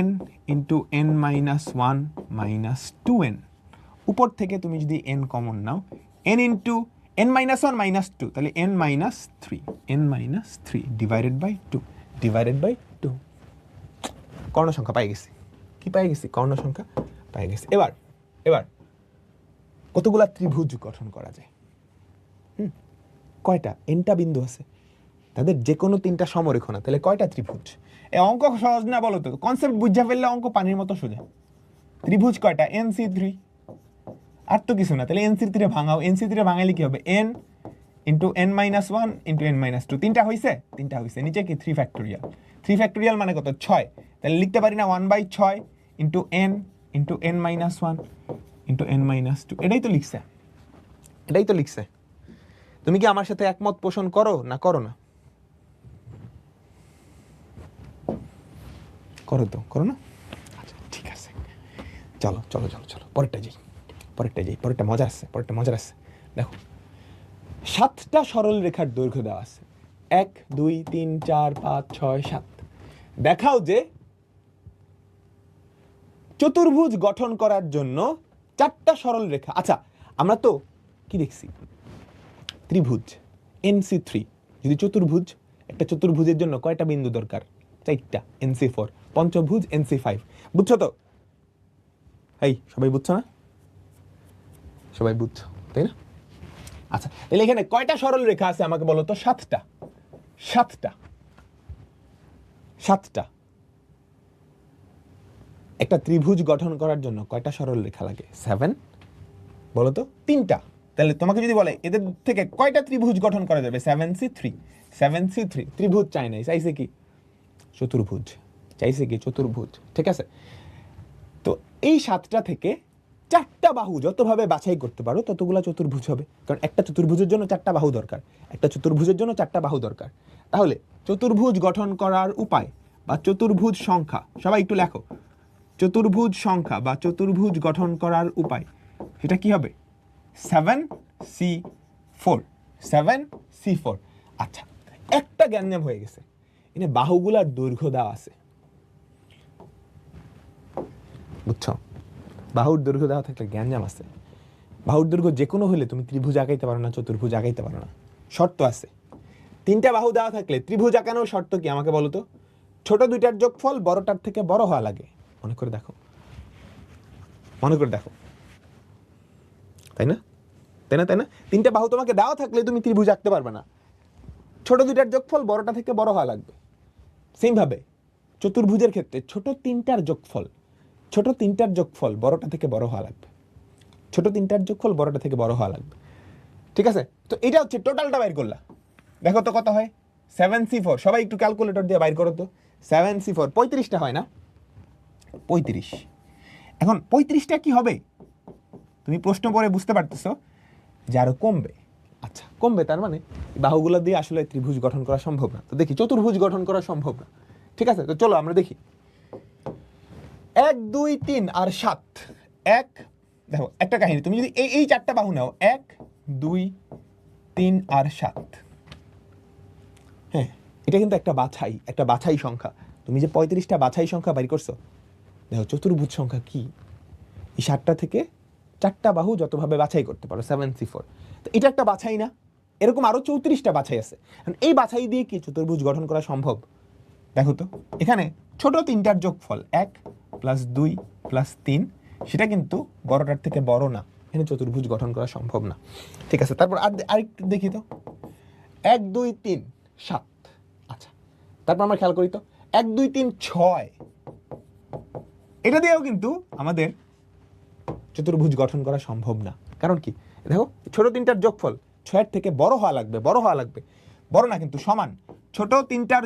n into n minus 1 minus 2n, উপর থেকে তুমি যদি n কমন নাও, n into n minus 1 minus 2, তাহলে n মাইনাস 3 ডিভাইডেড বাই 2 কর্ণ সংখ্যা পাই গেছি। কি পাই গেছি? কর্ণ সংখ্যা পাই গেছি। এবার কতগুলা ত্রিভুজ গঠন করা যায়? কয়টা? nটা বিন্দু আছে, তাদের যে কোনো 3টা সমরেখ না, তাহলে কয়টা ত্রিভুজ? এই অঙ্ক সহজ না বলো তো? কনসেপ্ট বুঝা ফেললে অঙ্ক পানির মতো সোজা। ত্রিভুজ কয়টা? nc3, আর তো কিছু না। তাহলে nc3 ভাঙাও, nc3 ভাঙাইলে কি হবে? n into n minus 1 into n minus 2। 3টা হয়েছে? 3টা হয়েছে। নিচে কি 3 ফ্যাক্টোরিয়াল মানে কত? 6। তাহলে লিখতে পারি না 1/6 into n minus 1 into n minus 2। এটাই তো লিখছে। তুমি কি আমার সাথে একমত পোষণ করো না? করো না? আচ্ছা ঠিক আছে, চলো পরেরটা যাই। পরেরটা মজার আছে। দেখো 7টা সরল রেখার দৈর্ঘ্য দেওয়া আছে, 1 2 3 4 5 6 7। দেখাও যে চতুর্ভুজ গঠন করার জন্য 4টা সরল রেখা। আচ্ছা, আমরা তো কি দেখছি? ত্রিভুজ nc3 যদি চতুর্ভুজ, একটা চতুর্ভুজের জন্য কয়টা বিন্দু দরকার? 4টা, nc4। পঞ্চভুজ nc5। বুঝছো তো? এই সবাই বুঝছো না? সবাই বুঝছো তাই না? আচ্ছা, তাহলে এখানে কয়টা সরল রেখা আছে আমাকে বলো তো? 7টা। একটা ত্রিভুজ গঠন করার জন্য কয়টা সরল রেখা লাগে? 7। বলো তো? 3টা। তাহলে তোমাকে যদি বলে এদের থেকে কয়টা ত্রিভুজ গঠন করা যাবে? 7c3। ত্রিভুজ চাই নাই, চাইছে কি? চতুর্ভুজ। ঠিক আছে, তো এই 7টা থেকে 4টা বাহু যতভাবে বাছাই করতে পারো ততগুলা চতুর্ভুজ হবে, কারণ একটা চতুর্ভুজের জন্য 4টা বাহু দরকার। তাহলে চতুর্ভুজ গঠন করার উপায় বা চতুর্ভুজ সংখ্যা, সবাই একটু লেখো। চতুর্ভুজ সংখ্যা বা চতুর্ভুজ গঠন করার উপায়, সেটা কি হবে? 7c4। আচ্ছা, একটা জ্ঞানজাম হয়ে গেছে, এখানে বাহুগুলার দৈর্ঘ্য দেওয়া আছে। বুঝছো? বাহুর দৈর্ঘ্য দেওয়া থাকলে জ্ঞানজাম আছে। বাহুর দৈর্ঘ্য যে কোনো হলে তুমি ত্রিভুজ আঁকাইতে পারো না, চতুর্ভুজ আঁকাইতে পারো না, শর্ত আছে। 3টা বাহু দেওয়া থাকলে ত্রিভুজ আঁকানোর শর্ত কি আমাকে বলো তো? ছোট 2টার যোগফল বড়টার থেকে বড় হওয়া লাগে। মনে করে দেখো, তাই না? 3টা বাহু তোমাকে দেওয়া থাকলে তুমি ত্রিভুজ আঁকতে পারবে না, ছোট 2টার যোগফল বড়টা থেকে বড় হওয়া লাগবে। সেম ভাবে চতুর্ভুজের ক্ষেত্রে ছোট 3টার যোগফল বড়টা থেকে বড় হওয়া লাগবে। ঠিক আছে, তো এটা হচ্ছে টোটালটা বাইর করলা। দেখো তো কত হয়? 7c4। সবাই একটু ক্যালকুলেটর দিয়ে বাইর করো তো। 7c4 35টা হয় না? 35। এখন 35টা কি হবে? তুমি প্রশ্ন পড়ে বুঝতে পারতেছো যে আরো কমবে। আচ্ছা, কমবে, তার মানে বাহুগুলো দিয়ে আসলে ত্রিভুজ গঠন করা সম্ভব না। তো দেখি চতুর্ভুজ গঠন করা সম্ভব না। ঠিক আছে, তো চলো আমরা দেখি। 1 2 3 আর 7। দেখো একটা কাহিনী, তুমি যদি এই 4টা বাহু নাও, 1 2 3 আর 7, হ্যাঁ, এটা কিন্তু একটা বাছাই সংখ্যা। তুমি যে 35টা বাছাই সংখ্যা বাইর করছো, দেখো চতুর্ভুজ সংখ্যা কি? এই 7টা থেকে 4টা বাহু যতভাবে বাছাই করতে পারো, 7c4। তো এটা একটা বাছাই না? এরকম আরো 34টা বাছাই আছে। এই বাছাই দিয়ে কি চতুর্ভুজ গঠন করা সম্ভব? দেখো তো, এখানে ছোট 3টার যোগফল 1 + 2 + 3, সেটা কিন্তু বড়টার থেকে বড় না, এখানে চতুর্ভুজ গঠন করা সম্ভব না। ঠিক আছে, তারপর আরেকটু দেখি তো। 1 2 3 7। আচ্ছা, তারপর আমরা খেয়াল করি তো, 1 2 3 6। এটা দিয়েও কিন্তু আমাদের চতুর্ভুজ গঠন করা সম্ভব না। কারণ কি? দেখো ছোট 3টার যোগফল 6-এর থেকে বড় হওয়া লাগবে। বড় না কিন্তু সমান, ছোট তিনটার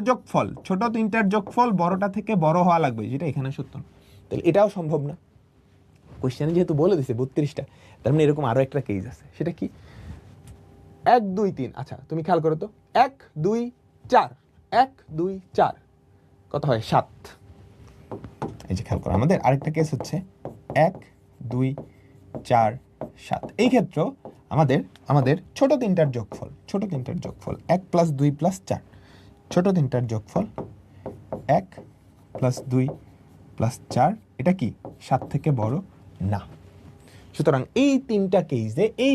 যোগফল বড়টা থেকে বড় হওয়া লাগবে, যেটা এখানে সত্য না। তাহলে এটাও সম্ভব না। কোশ্চেনে যেহেতু বলে দিছে 32টা, তার মানে এরকম আরো একটা কেস আছে। সেটা কি? 1 2 3। আচ্ছা তুমি খেয়াল করো তো, 1 2 4, 1 2 4 কত হয়? 7। এই যে খেয়াল করো, আমাদের আরেকটা কেস হচ্ছে 1 2 4 7। এই ক্ষেত্রে আমাদের ছোট তিনটার যোগফল 1 + 2 + 4, ছোট তিনটার যোগফল 1 + 2 + 4, এটা কি 7 থেকে বড় না। সুতরাং এই তিনটা কেসে এই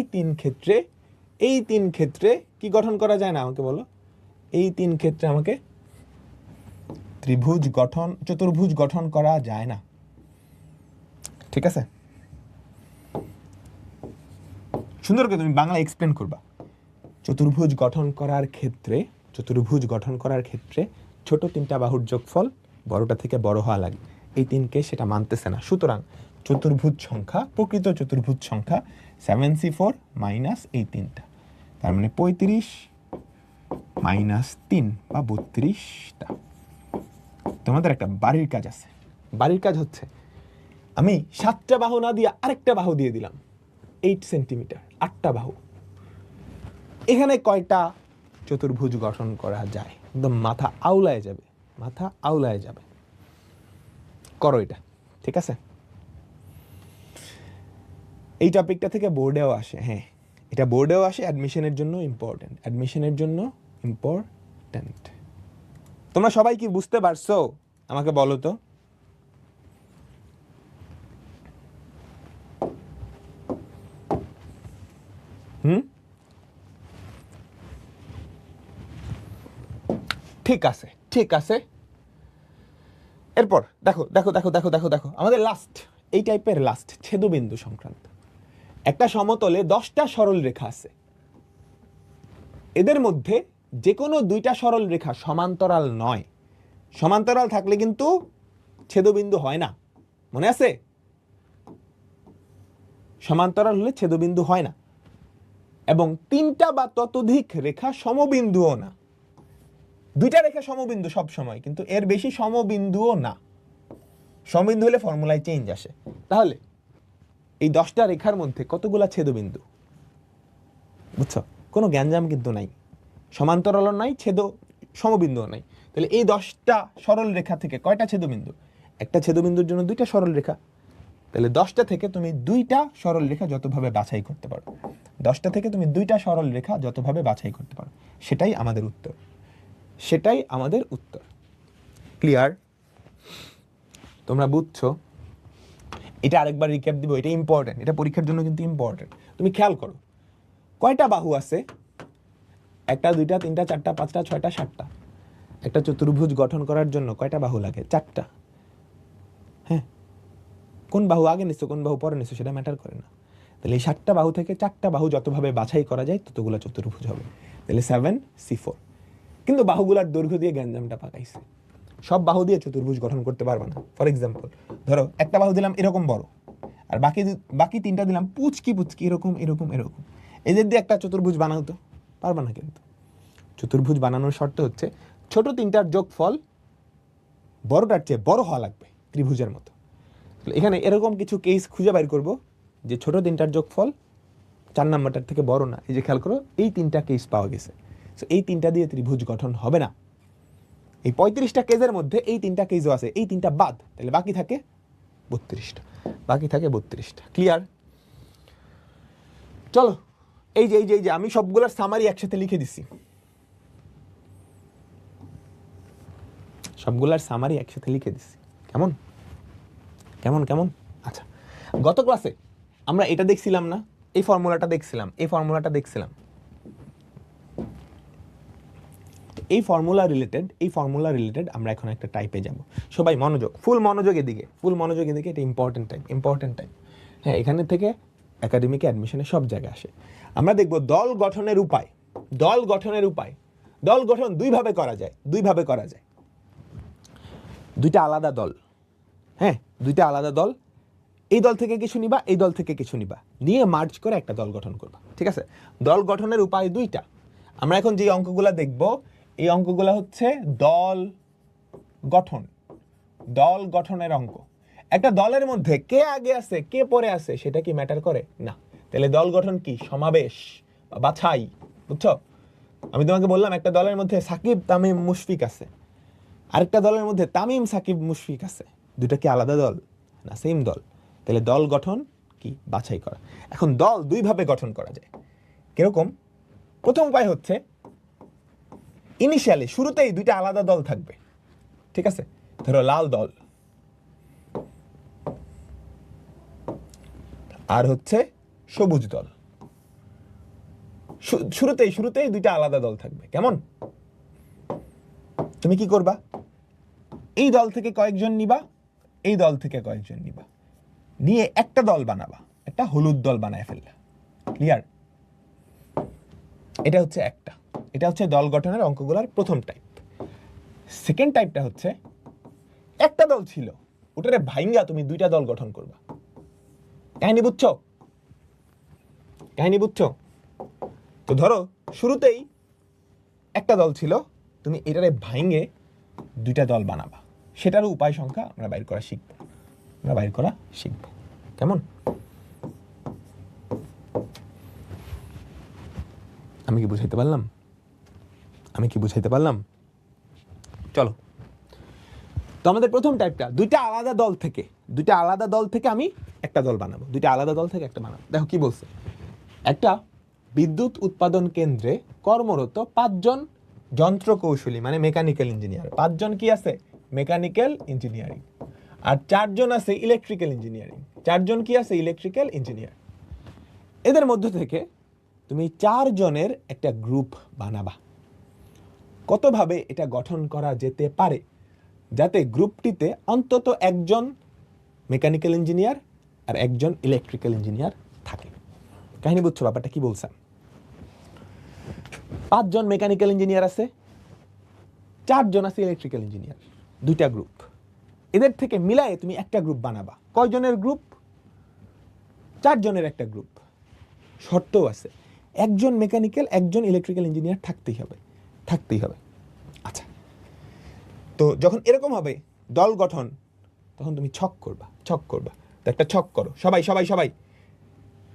তিন ক্ষেত্রে কি গঠন করা যায় না? আমাকে বলো, এই তিন ক্ষেত্রে আমাকে চতুর্ভুজ গঠন করা যায় না। ঠিক আছে, সুন্দর করে তুমি বাংলা এক্সপ্লেন করবা। চতুর্ভুজ গঠন করার ক্ষেত্রে ছোট তিনটা বাহুর যোগফল বড়টা থেকে বড় হওয়া লাগে। এই তিনকে সেটা মানতেছে না। সুতরাং প্রকৃত চতুর্ভুজ সংখ্যা 7c4 মাইনাস এই তিনটা, তার মানে 35 মাইনাস 3 বা 32টা। তোমাদের একটা বাড়ির কাজ আছে। বাড়ির কাজ হচ্ছে, আমি 7টা বাহু না দিয়ে আরেকটা বাহু দিয়ে দিলাম, 8 সেন্টিমিটার, 8টা বাহু। এখানে কয়টা চতুর্ভুজ গঠন করা যায়? একদম মাথা আউলায় যাবে। করো এটা, ঠিক আছে? এই টপিকটা থেকে বোর্ডেও আসে। হ্যাঁ, এটা বোর্ডেও আসে, অ্যাডমিশনের জন্য ইম্পর্টেন্ট। তোমরা সবাই কি বুঝতে পারছো? আমাকে বলো তো। ঠিক আছে। এরপর দেখো আমাদের এই টাইপের ছেদবিন্দু সংক্রান্ত একটা সমতলে 10টা সরল রেখা আছে। এদের মধ্যে যে কোনো 2টা সরল রেখা সমান্তরাল নয়। সমান্তরাল থাকলে কিন্তু ছেদবিন্দু হয় না, মনে আছে? সমান্তরাল হলে ছেদবিন্দু হয় না। এবং 3টা বা ততোধিক রেখা সমবিন্দুও না। 2টা রেখা সমবিন্দু সব সময়, কিন্তু এর বেশি সমবিন্দুও না। সমবিন্দু হলে ফর্মুলায় চেঞ্জ আসে। তাহলে এই 10টা রেখার মধ্যে কতগুলা ছেদবিন্দু? বুঝছো? কোনো গ্যাঞ্জাম কিন্তু নাই, সমান্তরালও নাই, সমবিন্দুও নাই। তাহলে এই 10টা সরল রেখা থেকে কয়টা ছেদবিন্দু? একটা ছেদবিন্দুর জন্য 2টা সরল রেখা। তাহলে 10টা থেকে তুমি 2টা সরল রেখা যতভাবে বাছাই করতে পারো, 10টা থেকে তুমি 2টা সরল রেখা যতভাবে বাছাই করতে পারো, সেটাই আমাদের উত্তর। ক্লিয়ার? তোমরা বুঝছো? এটা আরেকবার রিক্যাপ দিব, এটা ইম্পর্টেন্ট, এটা পরীক্ষার জন্য কিন্তু ইম্পর্টেন্ট। তুমি খেয়াল করো, কয়টা বাহু আছে? 1টা 2টা 3টা 4টা 5টা 6টা 7টা। একটা চতুর্ভুজ গঠন করার জন্য কয়টা বাহু লাগে? 4টা। হ্যাঁ, কোন বাহু আগে নিছো কোন বাহু পরে নিছো সেটা ম্যাটার করে না। তাহলে এই 7টা বাহু থেকে 4টা বাহু যতভাবে বাছাই করা যায় ততগুলো চতুর্ভুজ হবে। তাহলে 7c4। কিন্তু বাহুগুলার দৈর্ঘ্য দিয়ে গ্যাঞ্জামটা পাকাইছে। সব বাহু দিয়ে চতুর্ভুজ গঠন করতে পারবে না। ফর এক্সাম্পল, ধরো একটা বাহু দিলাম এরকম বড়, আর বাকি 3টা দিলাম পুচকি এরকম। এদের দিয়ে একটা চতুর্ভুজ বানাতো পারবে না। কিন্তু চতুর্ভুজ বানানোর শর্ত হচ্ছে ছোট 3টার যোগফল বড়টার চেয়ে বড় হওয়া লাগবে, ত্রিভুজের মতো। এখানে এরকম কিছু কেস খুঁজে বাইর করব যে ছোট 3টার যোগফল 4 নাম্বারটার থেকে বড় না। এই যে খেয়াল করো, এই 3টা কেস পাওয়া গেছে। এই 3টা দিয়ে ত্রিভুজ গঠন হবে না। এই 35টা কেসের মধ্যে এই 3টা কেসও আছে, এই 3টা বাদ, তাহলে বাকি থাকে 32টা। ক্লিয়ার? চলো, এই যে আমি সবগুলোর সামারি একসাথে লিখে দিছি। কেমন? আচ্ছা, গত ক্লাসে আমরা এটা দেখছিলাম না? এই ফর্মুলাটা দেখছিলাম। এই ফর্মুলা রিলেটেড আমরা এখন একটা টাইপে যাব। সবাই মনোযোগ, ফুল মনোযোগ এদিকে। এটা ইম্পর্টেন্ট টাইপ। হ্যাঁ, এখানে থেকে একাডেমিকে অ্যাডমিশনে সব জায়গায় আসে। আমরা দেখব দল গঠনের উপায়। দল গঠন দুইভাবে করা যায়। 2টা আলাদা দল। হ্যাঁ, 2টা আলাদা দল। এই দল থেকে কিছু নিবা, এই দল থেকে কিছু নিবা, নিয়ে মার্জ করে একটা দল গঠন করবা। ঠিক আছে? দল গঠনের উপায় 2টা। আমরা এখন যে অঙ্কগুলা দেখব এই অঙ্কগুলা হচ্ছে দল গঠনের অঙ্ক। একটা দলের মধ্যে কে আগে আছে কে পরে আছে সেটা কি ম্যাটার করে না। তাহলে দল গঠন কি? সমাবেশ বা বাছাই, বুঝছো? আমি তোমাকে বললাম একটা দলের মধ্যে সাকিব তামিম মুশফিক আছে, আরেকটা দলের মধ্যে তামিম সাকিব মুশফিক আছে, দুটা কি আলাদা দল না সেম দল? তাহলে দল গঠন কি? বাছাই করা। এখন দল দুই ভাবে গঠন করা যায়। কিরকম? প্রথম উপায় হচ্ছে ইনিশিয়ালি শুরুতেই দুইটা আলাদা দল থাকবে, ঠিক আছে? ধরো লাল দল আর হচ্ছে সবুজ দল। শুরুতেই দুইটা আলাদা দল থাকবে। কেমন? তুমি কি করবা? এই দল থেকে কয়েকজন নিবা, এই দল থেকে কয়েকজন নিবা, নিয়ে একটা দল বানাবা, একটা হলুদ দল বানায় ফেললা। ক্লিয়ার? এটা হচ্ছে দল গঠনের অঙ্কগুলোর প্রথম টাইপ। সেকেন্ড টাইপটা হচ্ছে একটা দল ছিল, ওটারে ভাইঙ্গা তুমি দুইটা দল গঠন করবা। কাহিনী বুঝছো? তো ধরো শুরুতেই একটা দল ছিল, তুমি এটারে ভাইঙ্গে দুইটা দল বানাবা। সেটারও উপায় সংখ্যা আমরা বাইর করা শিখব। কেমন? আমি কি বুঝাইতে পারলাম? চলো, তো আমাদের প্রথম টাইপটা দুইটা আলাদা দল থেকে আমি একটা দল বানাবো, দেখো কি বলছে। একটা বিদ্যুৎ উৎপাদন কেন্দ্রে কর্মরত 5 জন যন্ত্র কৌশলী মানে মেকানিক্যাল ইঞ্জিনিয়ার। 5 জন কি আছে? Mechanical engineering. আর 4 জন আছে ইলেকট্রিক্যাল ইঞ্জিনিয়ারিং। 4 জন কি আছে? Electrical engineer. এদের মধ্য থেকে তুমি 4 জনের একটা গ্রুপ বানাবা। কতভাবে এটা গঠন করা যেতে পারে যাতে গ্রুপটিতে অন্তত একজন মেকানিক্যাল ইঞ্জিনিয়ার আর একজন ইলেকট্রিক্যাল ইঞ্জিনিয়ার থাকে। কাহিনী বুঝছো ব্যাপারটা কি বলছেন? 5 জন মেকানিক্যাল ইঞ্জিনিয়ার আছে, 4 জন আছে ইলেকট্রিক্যাল ইঞ্জিনিয়ার, দুইটা গ্রুপ। এদের থেকে মিলায়ে তুমি একটা গ্রুপ বানাবা। কয়জনের গ্রুপ? 4 জনের একটা গ্রুপ। শর্তও আছে, একজন মেকানিক্যাল একজন ইলেকট্রিক্যাল ইঞ্জিনিয়ার থাকতেই হবে। আচ্ছা, তো যখন এরকম হবে দল গঠন, তখন তুমি ছক করবা। তো একটা ছক করো সবাই।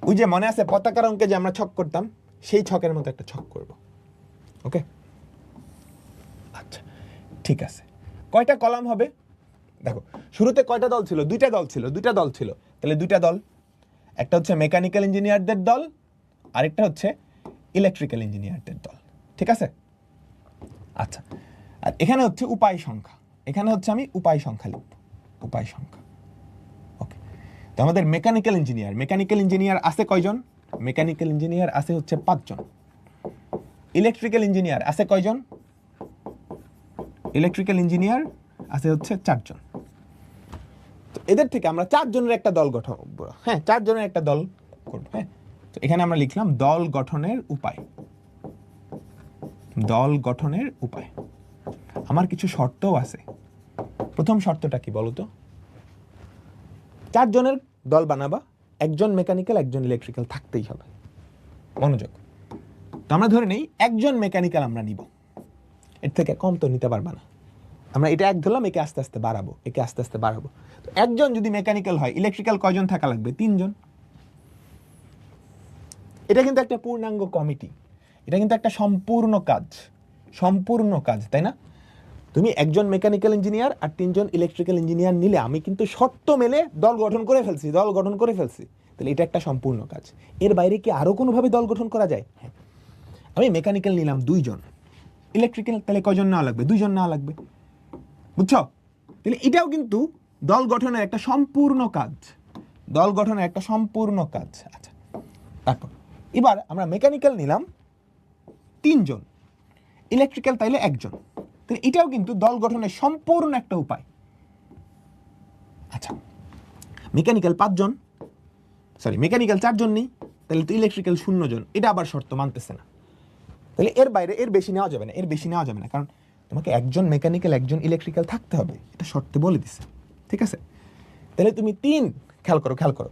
ওই যে মনে আছে পতাকার অঙ্কে যে আমরা ছক করতাম, সেই ছকের মতো একটা ছক করব। ওকে, আচ্ছা ঠিক আছে। কয়টা কলাম হবে? দেখো শুরুতে কয়টা দল ছিল? দুইটা দল ছিল। তাহলে দুইটা দল, একটা হচ্ছে মেকানিক্যাল ইঞ্জিনিয়ারদের দল, আরেকটা হচ্ছে ইলেকট্রিক্যাল ইঞ্জিনিয়ারদের দল। ঠিক আছে? আচ্ছা, আর এখানে হচ্ছে উপায় সংখ্যা। আমি উপায় সংখ্যা লিখব। ওকে, তো আমাদের মেকানিক্যাল ইঞ্জিনিয়ার আছে কয়জন? মেকানিক্যাল ইঞ্জিনিয়ার আছে হচ্ছে 5 জন। ইলেকট্রিক্যাল ইঞ্জিনিয়ার আছে কয়জন? ইলেকট্রিক্যাল ইঞ্জিনিয়ার আছে হচ্ছে 4 জন। তো এদের থেকে আমরা 4 জনের একটা দল গঠন করব। 4 জনের একটা দল করব। তো এখানে আমরা লিখলাম দল গঠনের উপায়। আমার কিছু শর্তও আছে। প্রথম শর্তটা কি বলো তো? 4 জনের দল বানাবা, একজন মেকানিক্যাল একজন ইলেকট্রিক্যাল থাকতেই হবে। মনোযোগ। তো আমরা ধরে নেই একজন মেকানিক্যাল আমরা নিব, এর থেকে কম তো নিতে পারবা না। আমরা এটা এক ধরলাম, একে আস্তে আস্তে বাড়াবো। তো একজন যদি মেকানিক্যাল হয়, ইলেকট্রিক্যাল কয়জন থাকা লাগবে? 3 জন। এটা কিন্তু একটা পূর্ণাঙ্গ কমিটি, এটা কিন্তু একটা সম্পূর্ণ কাজ, তাই না? তুমি একজন মেকানিক্যাল ইঞ্জিনিয়ার আর 3 জন ইলেকট্রিক্যাল ইঞ্জিনিয়ার নিলে আমি কিন্তু শর্ত মেলে দল গঠন করে ফেলছি। তাহলে এটা একটা সম্পূর্ণ কাজ। এর বাইরে কি আরো কোনোভাবে দল গঠন করা যায়? হ্যাঁ, আমি মেকানিক্যাল নিলাম 2 জন, ইলেকট্রিক্যাল তাহলে কয়জন নেওয়া লাগবে? 2 জন নেওয়া লাগবে। বুঝছো? তাহলে এটাও কিন্তু দল গঠনের একটা সম্পূর্ণ কাজ। আচ্ছা, তারপর এবার আমরা মেকানিক্যাল নিলাম 3 জন, ইলেকট্রিক্যাল তাইলে 1 জন। তাহলে এটাও কিন্তু দল গঠনের সম্পূর্ণ একটা উপায়। আচ্ছা, মেকানিক্যাল 4 জন নেই, তাহলে তো ইলেকট্রিক্যাল 0 জন। এটা আবার শর্ত মানতেছে না। তাহলে এর বাইরে এর বেশি নেওয়া যাবে না, কারণ তোমাকে একজন মেকানিক্যাল একজন ইলেকট্রিক্যাল থাকতে হবে, এটা শর্তে বলে দিছে। ঠিক আছে? তাহলে তুমি খেয়াল করো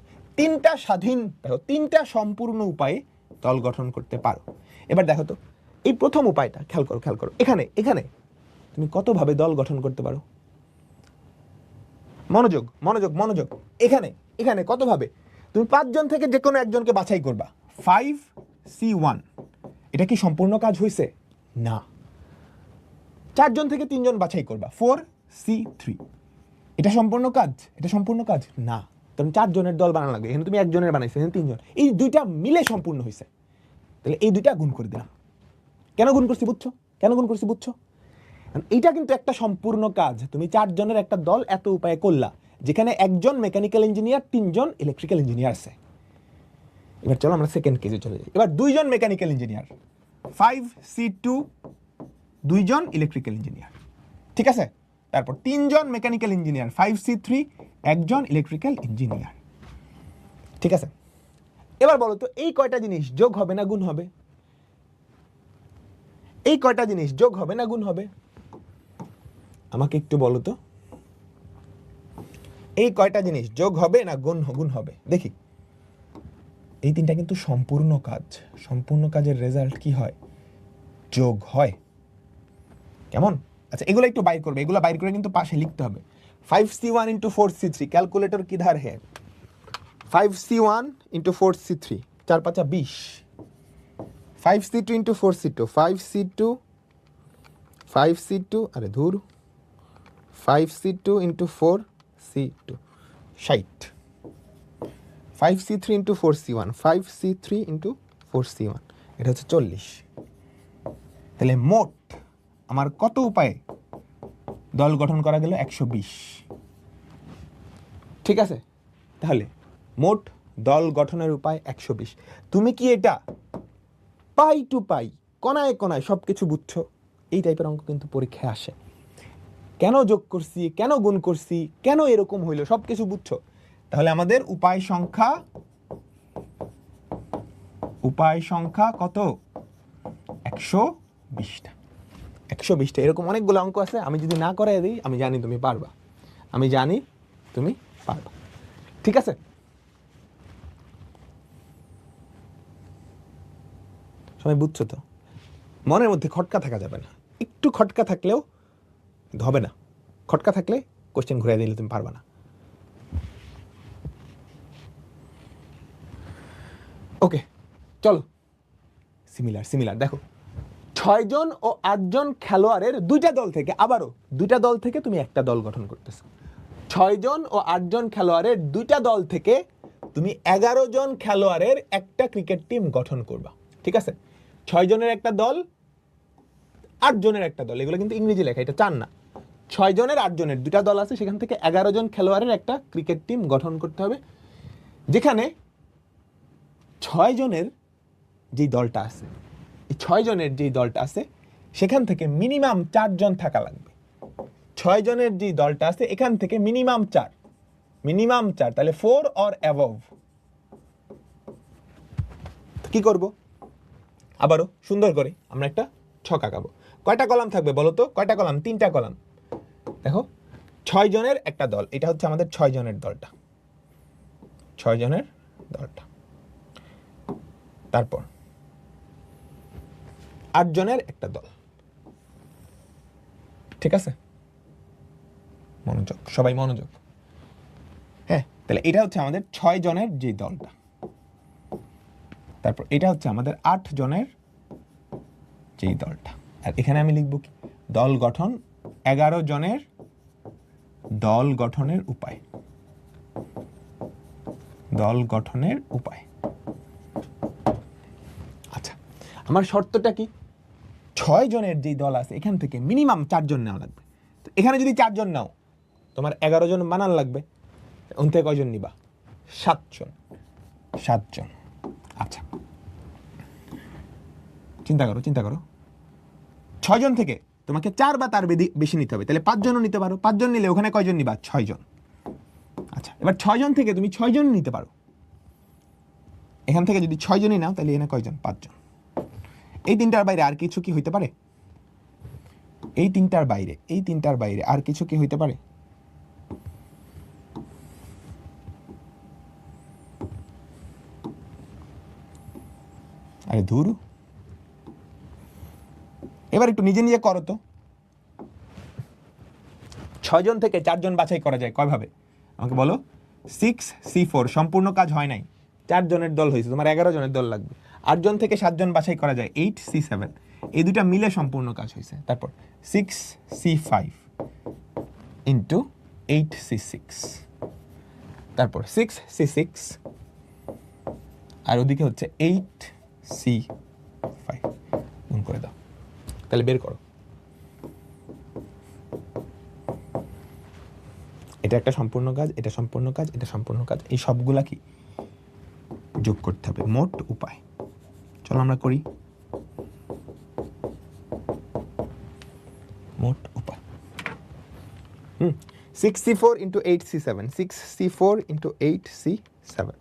3টা সম্পূর্ণ উপায়ে দল গঠন করতে পারো। এবার দেখো তো এই প্রথম উপায়টা খেয়াল করো এখানে এখানে তুমি কতভাবে দল গঠন করতে পারো। মনোযোগ মনোযোগ মনোযোগ, এখানে এখানে কতভাবে তুমি 5 জন থেকে যে কোনো একজনকে বাছাই করবা। 5C1, এটা কি সম্পূর্ণ কাজ হয়েছে? না। 4 জন থেকে 3 জন বাছাই করবা, 4C3, এটা সম্পূর্ণ কাজ? এটা সম্পূর্ণ কাজ না। কারণ 4 জনের দল বানানো লাগবে, এখানে তুমি 1 জনের বানাইছো, এখানে 3 জন, এই দুইটা মিলে সম্পূর্ণ হয়েছে। তাহলে এই দুইটা গুণ করে দিলাম। কেন গুণ করছি বুঝছো? কেন গুণ করছি বুঝছো? এইটা কিন্তু একটা সম্পূর্ণ কাজ। তুমি 4 জনের একটা দল এত উপায়ে করলা, যেখানে 1 জন মেকানিক্যাল ইঞ্জিনিয়ার, 3 জন ইলেকট্রিক্যাল ইঞ্জিনিয়ার আছে। এবার চলো আমরা সেকেন্ড কেসে চলে যাই। এবার 2 জন মেকানিক্যাল ইঞ্জিনিয়ার, 5C2, 2 জন ইলেকট্রিক্যাল ইঞ্জিনিয়ার, ঠিক আছে। তারপর 3 জন মেকানিক্যাল ইঞ্জিনিয়ার, 5C3, 1 জন ইলেকট্রিক্যাল ইঞ্জিনিয়ার, ঠিক আছে। এবার বলো তো এই কয়টা জিনিস যোগ হবে না গুণ হবে? এই কয়টা জিনিস যোগ হবে না গুণ হবে? আমাকে একটু বলো তো, এই কয়টা জিনিস যোগ হবে না গুণ হবে? দেখি। এই তিনটা কিন্তু সম্পূর্ণ কাজ। সম্পূর্ণ কাজের রেজাল্ট কি হয়? যোগ হয়। কেমন? আচ্ছা, এগুলো একটু বাইর করবে, এগুলো বাইর করে কিন্তু পাশে লিখতে হবে। 5C1 into 4C3, ক্যালকুলেটর কিধার है? 5C1 into 4C3, 4 5 20, 5C2 into 4C2, 5C2, अरे धूर, 5C2 into 4C2, 60, 5C3 into 4C1, 5C3 into 4C1, এটা হচ্ছে 40। তাহলে মোট আমার কত উপায়ে দল গঠন করা গেল? 120, ঠিক আছে। তাহলে মোট দল গঠনের উপায় 120। তুমি কি এটা পাই টু পাই, কোনায় কোনায় সব কিছু বুঝছো? এই টাইপের অঙ্ক কিন্তু পরীক্ষায় আসে। কেন যোগ করছি, কেন গুণ করছি, কেন এরকম হইলো, সব কিছু বুঝছো? তাহলে আমাদের উপায় সংখ্যা কত? 120টা। 120টা। এরকম অনেকগুলো অঙ্ক আছে, আমি যদি না করে দিই, আমি জানি তুমি পারবা, আমি জানি তুমি পারবা, ঠিক আছে। সবাই বুঝছো তো? মনের মধ্যে খটকা থাকা যাবে না, একটু খটকা থাকলেও হবে না। খটকা থাকলে কোশ্চেন ঘুরে দিলে তুমি পারবা না। ওকে, চলো সিমিলার দেখো। 6 জন ও 8 জন খেলোয়াড়ের দুইটা দল থেকে, আবারও দুইটা দল থেকে তুমি একটা দল গঠন করতেছো। 6 জন ও 8 জন খেলোয়াড়ের দুইটা দল থেকে তুমি 11 জন খেলোয়াড়ের একটা ক্রিকেট টিম গঠন করবা, ঠিক আছে। 6 জনের একটা দল, 8 জনের একটা দল, এগুলো কিন্তু ইংরেজি লেখা, এটা 4 না। 6 জনের 8 জনের দুইটা দল আছে, সেখান থেকে 11 জন খেলোয়াড়ের একটা ক্রিকেট টিম গঠন করতে হবে, যেখানে 6 জনের যেই দলটা আছে, এই 6 জনের যেই দলটা আছে সেখান থেকে মিনিমাম 4 জন থাকা লাগবে। 6 জনের যেই দলটা আছে এখান থেকে মিনিমাম 4, তাহলে 4 or above। কি করব? আবারও সুন্দর করে আমরা একটা ছক আঁকাবো। কয়টা কলাম থাকবে বলো তো? কয়টা কলাম? 3টা কলাম। দেখো, 6 জনের একটা দল, এটা হচ্ছে আমাদের 6 জনের দলটা, 6 জনের দলটা। তারপর 8 জনের একটা দল, ঠিক আছে। মনোযোগ, সবাই মনোযোগ। হ্যাঁ, তাহলে এটা হচ্ছে আমাদের 6 জনের যে দলটা। তারপর এটা হচ্ছে আমাদের 8 জনের যেই দলটা। আর এখানে আমি লিখব কি? দল গঠন, 11 জনের দল গঠনের উপায়। দল গঠনের উপায়। আচ্ছা, আমার শর্তটা কি? 6 জনের যেই দল আছে এখান থেকে মিনিমাম 4 জন নেওয়া লাগবে। তো এখানে যদি 4 জন নাও, তোমার 11 জন বানান লাগবে। ওন থেকে কয়জন নিবা? 7 জন। 7 জন। আচ্ছা, চিন্তা করো। 6 জন থেকে তোমাকে 4 বা তার বেশি নিতে হবে, তাহলে 5 জনও নিতে পারো। 5 জন নিলে ওখানে কয়জন নিবা? 6 জন। আচ্ছা, এবার 6 জন থেকে তুমি 6 জন নিতে পারো। এখান থেকে যদি 6 জনই নাও, তাহলে এখানে কয়জন? 5 জন। এই তিনটার বাইরে আর কিছু কি হইতে পারে? এই তিনটার বাইরে আর কিছু কি হইতে পারে? আরে ধুর, এবার একটু নিজে নিজে করো তো। 6 জন থেকে 4 জন বাছাই করা যায় কয়ভাবে আমাকে বলো। 6C4 সম্পূর্ণ কাজ হয় নাই, 4 জনের দল হয়েছে, তোমার 11 জনের দল লাগবে। 8 জন থেকে 7 জন বাছাই করা যায়, 8C7, এই দুটা মিলে সম্পূর্ণ কাজ হয়েছে। তারপর 6C5 ইন্টু 8C6, তারপর 6C6 আর ওদিকে হচ্ছে 8C5, গুণ করে দাও। তাহলে বের করো, এটা একটা সম্পূর্ণ কাজ, এটা সম্পূর্ণ কাজ, এটা সম্পূর্ণ কাজ, এই সবগুলা কি যোগ করতে হবে, মোট উপায়। চলো আমরা করি মোট উপায়। 6C4 into 8C7, 6C4 into 8C7,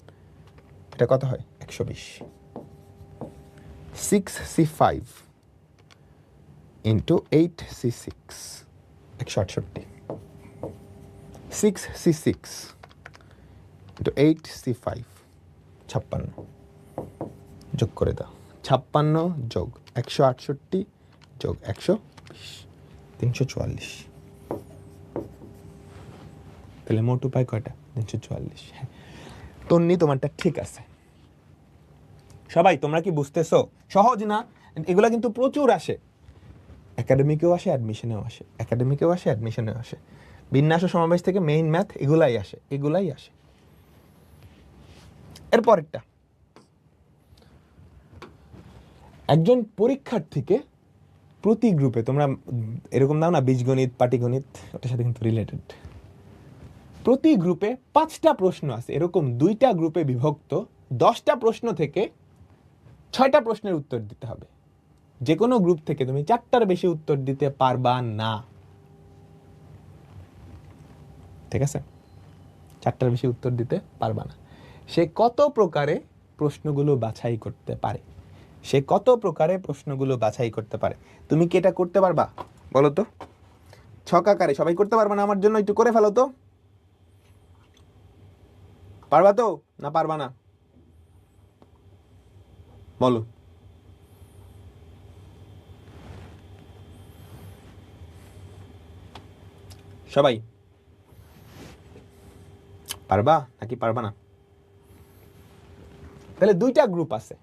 এটা কত হয় 120। 6C5 into 8C6, 168। 6C6 into 8C5, 56, যোগ করে দাও। 56 যোগ 168 যোগ 120, 344। তাহলে মোট উপায় কয়টা 344। হ্যাঁ তন্নি তোমারটা ঠিক আছে। সবাই তোমরা কি বুঝতেছো? সহজ না? এগুলা কিন্তু প্রচুর আসে, একাডেমিকেও আসে, অ্যাডমিশনেও আসে, একাডেমিকেও আসে, অ্যাডমিশনেও আসে। বিন্যাস ও সমাবেশ থেকে মেইন ম্যাথ এগুলাই আসে, এগুলাই আসে। এরপরেরটা, একজন পরীক্ষার্থীকে প্রতি গ্রুপে, তোমরা এরকম দাও না বীজগণিত, পাটিগণিত, ওটার সাথে কিন্তু রিলেটেড। প্রতি গ্রুপে 5টা প্রশ্ন আছে, এরকম 2টা গ্রুপে বিভক্ত 10টা প্রশ্ন থেকে 6টা প্রশ্নের উত্তর দিতে হবে। যে কোনো গ্রুপ থেকে তুমি 4টার বেশি উত্তর দিতে পারবা না, ঠিক আছে? 4টার বেশি উত্তর দিতে পারবা না। সে কত প্রকারে প্রশ্নগুলো বাছাই করতে পারে, সে কত প্রকারে প্রশ্নগুলো বাছাই করতে পারে। তুমি কি এটা করতে পারবা বলো তো? ছকাকারে সবাই করতে পারবা না? আমার জন্য একটু করে ফেলো তো। পারবা তো না পারবা না বলো। সবাই পারবা নাকি পারবা না? তাহলে 2টা গ্রুপ আছে,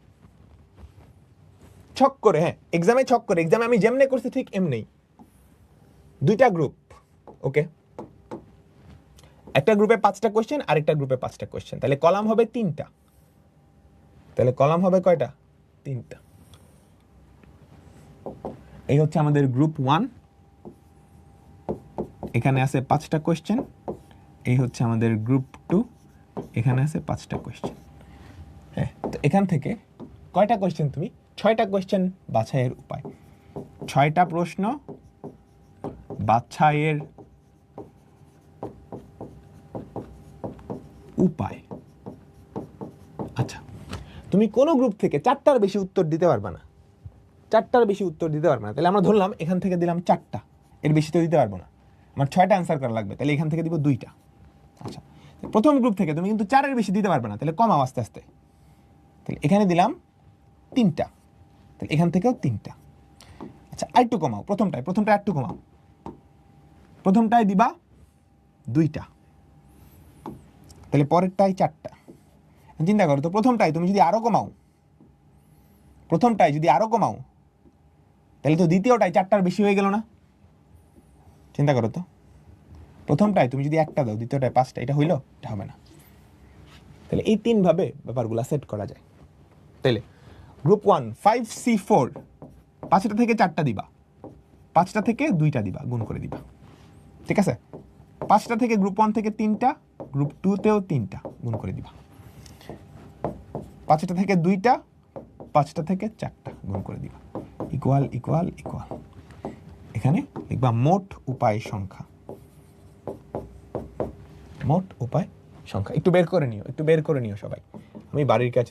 ছক করে, হ্যাঁ এক্সামে ছক করে, এক্সামে আমি যেমনে করছি ঠিক এমনি। 2টা গ্রুপ, ওকে। একটা গ্রুপে 5টা কোশ্চেন, আরেকটা গ্রুপে 5টা কোশ্চেন, তাহলে কলাম হবে 3টা। তাহলে কলাম হবে কয়টা? 3টা। এই হচ্ছে আমাদের গ্রুপ 1, এখানে আছে 5টা কোশ্চেন। এই হচ্ছে আমাদের গ্রুপ 2, এখানে আছে 5টা কোশ্চেন। হ্যাঁ, তো এখান থেকে কয়টা কোশ্চেন? তুমি 6টা কোশ্চেন বাছাইয়ের উপায়, 6টা প্রশ্ন বাছাইয়ের উপায়। আচ্ছা, তুমি কোন গ্রুপ থেকে 4টার বেশি উত্তর দিতে পারবে না, 4টার বেশি উত্তর দিতে পারবে না। তাহলে আমরা ধরলাম এখান থেকে দিলাম 4টা, এর বেশি তো দিতে পারবো না, আমার 6টা অ্যান্সার করা লাগবে, তাহলে এখান থেকে দিব 2টা। আচ্ছা, প্রথম গ্রুপ থেকে তুমি কিন্তু 4-এর বেশি দিতে পারবে না, তাহলে কমাও আস্তে আস্তে। তাহলে এখানে দিলাম 3টা, তাহলে এখান থেকেও 3টা। আচ্ছা, আরেকটু কমাও, প্রথমটায় একটু কমাও, প্রথমটায় দিবা 2টা, তাহলে পরেরটায় 4টা। চিন্তা করো তো, প্রথমটায় তুমি যদি আরো কমাও, তাহলে তো দ্বিতীয়টায় 4টার বেশি হয়ে গেল না? চিন্তা করো তো, প্রথমটায় তুমি যদি 1টা দাও, দ্বিতীয়টায় 5টা, এটা হইলো? এটা হবে না। তাহলে এই 3 ভাবে ব্যাপারগুলো সেট করা যায়। তাহলে গ্রুপ 1 5C4, 5টা থেকে 4টা দিবা, 5টা থেকে 2টা দিবা, গুণ করে দিবা, ঠিক আছে? 5টা থেকে গ্রুপ 1 থেকে 3টা, গ্রুপ 2তেও 3টা, গুণ করে দিবা। 5টা থেকে 2টা, 5টা থেকে 4টা, গুণ করে দিবা, ইকুয়াল ইকুয়াল ইকুয়াল। এখানে লিখবা মোট উপায় সংখ্যা, মোট উপায় সংখ্যা। একটু বের করে নিও সবাই। আমি বাড়ির কাজ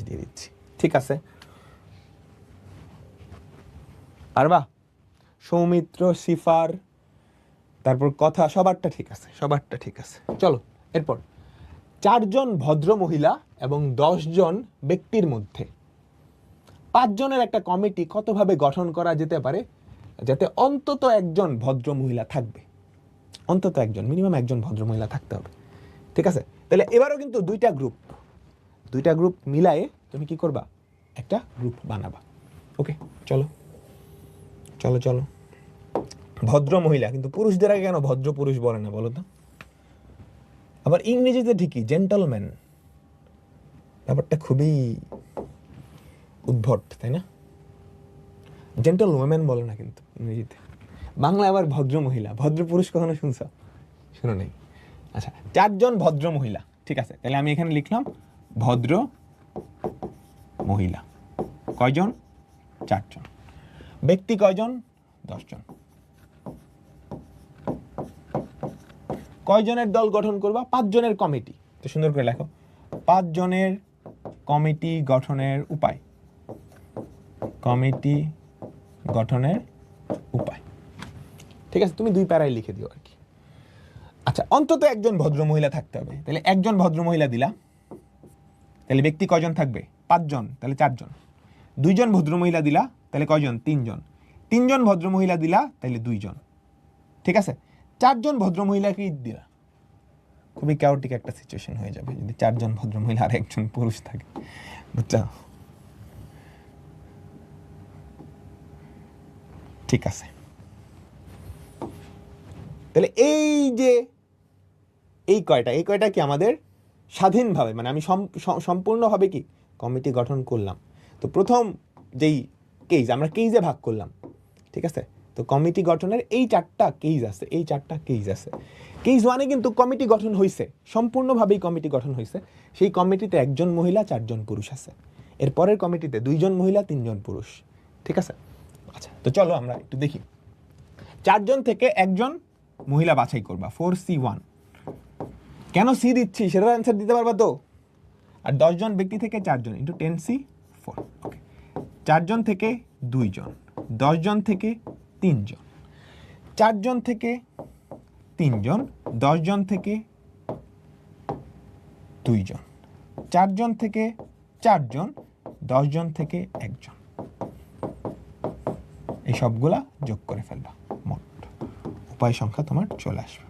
দিয়ে দিচ্ছি, ঠিক আছে? পারবা? সৌমিত্র, সিফার, তারপর কথা, সবারটা ঠিক আছে। চলো এরপর, 4 জন ভদ্র মহিলা এবং 10 জন ব্যক্তির মধ্যে 5 জনের একটা কমিটি কতভাবে গঠন করা যেতে পারে যাতে অন্তত একজন ভদ্র মহিলা থাকবে, অন্তত একজন, মিনিমাম একজন ভদ্র মহিলা থাকতে হবে। ঠিক আছে, তাহলে এবারও কিন্তু দুইটা গ্রুপ মিলায়ে তুমি কি করবা, একটা গ্রুপ বানাবা। ওকে, চলো চলো চলো। ভদ্র মহিলা, কিন্তু পুরুষদের আগে কেন ভদ্র পুরুষ বলে না বলো তো? আবার ইংরেজিতে ঠিকই জেন্টলম্যান, ব্যাপারটা খুবই উদ্ভট, তাই না? জেন্টল ওমেন বলে না কিন্তু ইংরেজিতে। বাংলা আবার ভদ্র মহিলা, ভদ্র পুরুষ কখনো শুনছ? শুনো নেই। আচ্ছা, 4 জন ভদ্র মহিলা। ঠিক আছে, তাহলে আমি এখানে লিখলাম ভদ্র মহিলা। কয়জন? 4 জন। ব্যক্তি কয়জন? 10 জন। কয়জনের দল গঠন করবা? 5 জনের কমিটি। তো সুন্দর করে লেখো, 5 জনের কমিটি গঠনের উপায়। কমিটি গঠনের উপায়। ঠিক আছে, তুমি 2 প্যারায় লিখে দিও আর কি। আচ্ছা, অন্তত একজন ভদ্র মহিলা থাকতে হবে। তাহলে একজন ভদ্র মহিলা দিলা, তাহলে ব্যক্তি কয়জন থাকবে? 5 জন, তাহলে 4 জন। 2 জন ভদ্র মহিলা দিলা, তাহলে কয়জন? 3 জন। 3 জন ভদ্র মহিলা দিলা, তাহলে 2 জন। ঠিক আছে, 4 জন ভদ্র মহিলাকে দিলা। খুবই ক্যাওটিক একটা সিচুয়েশন হয়ে যাবে যদি 4 জন ভদ্র মহিলা আর একজন পুরুষ থাকে, বুঝছো? ঠিক আছে, তাহলে এই কয়টা কি আমাদের স্বাধীনভাবে, মানে আমি সম্পূর্ণভাবে কি কমিটি গঠন করলাম। তো প্রথম যেই কেস, আমরা কেইজে ভাগ করলাম। ঠিক আছে, তো কমিটি গঠনের এই 4টা কেস আছে, এই 4টা কেস আছে। কেস 1-এ কিন্তু কমিটি গঠন হয়েছে, সম্পূর্ণভাবেই কমিটি গঠন হয়েছে। সেই কমিটিতে 1 জন মহিলা 4 জন পুরুষ আছে। এর পরের কমিটিতে 2 জন মহিলা 3 জন পুরুষ। ঠিক আছে, আচ্ছা, তো চলো আমরা একটু দেখি। 4 জন থেকে 1 জন মহিলা বাছাই করবা, 4C1। কেন সি দিচ্ছি সেটার অ্যান্সার দিতে পারবা তো? আর 10 জন ব্যক্তি থেকে 4 জন ইন্টু 10C4। ওকে, 4 জন থেকে 2 জন, 10 জন থেকে 3 জন, 4 জন থেকে 3 জন, 10 জন থেকে 2 জন, 4 জন থেকে 4 জন, 10 জন থেকে 1 জন। এই সবগুলা যোগ করে ফেলবা, মোট উপায় সংখ্যা তোমার চলে আসবে।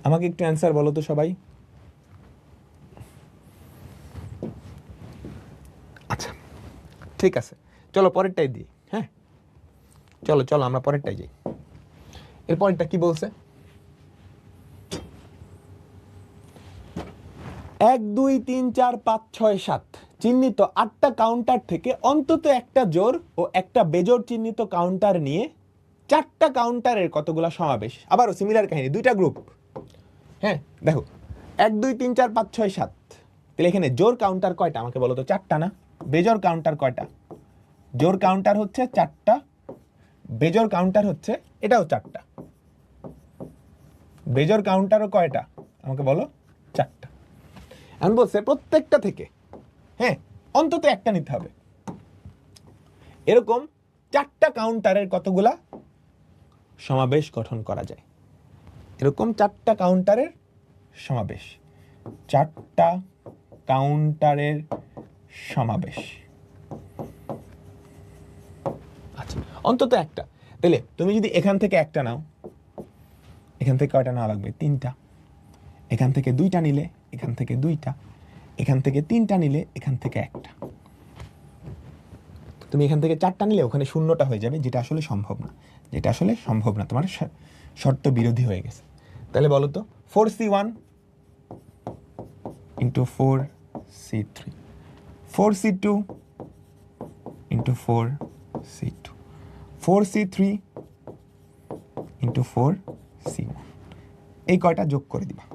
আমাকে একটু অ্যান্সার বলো তো সবাই। আচ্ছা, ঠিক আছে, চলো পরেরটাই দিই। হ্যাঁ, চলো চলো আমরা পরেরটাই যাই। এর পরেরটা কি বলছে? 1 2 3 4 5 6 7 চিহ্নিত 8টা কাউন্টার থেকে অন্তত একটা জোড় ও একটা বেজোড় চিহ্নিত কাউন্টার নিয়ে 4টা কাউন্টারের কতগুলা সমাবেশ। আবারও সিমিলার কাহিনী, 2টা গ্রুপ। হ্যাঁ, দেখো 1 2 3 4 5 6 7, তাহলে এখানে জোড় কাউন্টার কয়টা আমাকে বলো তো? 4টা না? বেজোড় কাউন্টার কয়টা? জোড় কাউন্টার হচ্ছে 4টা, বেজোড় কাউন্টার হচ্ছে এটাও 4টা। বেজোড় কাউন্টারও কয়টা আমাকে বলো? 4টা। আমি বলছে প্রত্যেকটা থেকে হ্যাঁ অন্তত একটা নিতে হবে। এরকম 4টা কাউন্টারের কতগুলা সমাবেশ গঠন করা যায়? এরকম 4টা কাউন্টারের সমাবেশ, 4টা কাউন্টারের সমাবেশ। আচ্ছা, অন্তত একটা। তাহলে তুমি যদি এখান থেকে একটা নাও, এখান থেকে কয়টা নেওয়া লাগবে? 3টা। এখান থেকে 2টা নিলে এখান থেকে 2টা, এখান থেকে 3টা নিলে এখান থেকে 1টা। তুমি এখান থেকে 4টা নিলে ওখানে শূন্যটা হয়ে যাবে, যেটা আসলে সম্ভব না, যেটা আসলে সম্ভব না, তোমার শর্ত বিরোধী হয়ে গেছে। তাহলে বলো তো 4C1 into 4C3, 4C2 into 4C2, 4C3 into 4C1, এই কয়টা যোগ করে দিবা।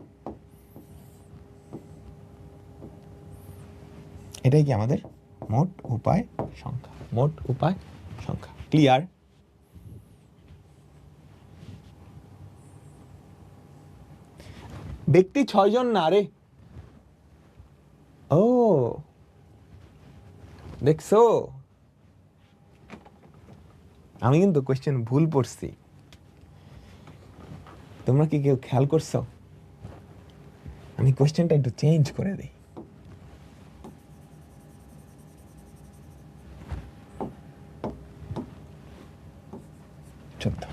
এটাই কি আমাদের মোট উপায় সংখ্যা, মোট উপায় সংখ্যা। ক্লিয়ার? ব্যক্তি 6 জন না রে? ও দেখছো, আমি কিন্তু কোয়েশ্চেন ভুল পড়ছি, তোমরা কি কেউ খেয়াল করছো? আমি কোয়েশ্চেনটা একটু চেঞ্জ করে দিই। 14।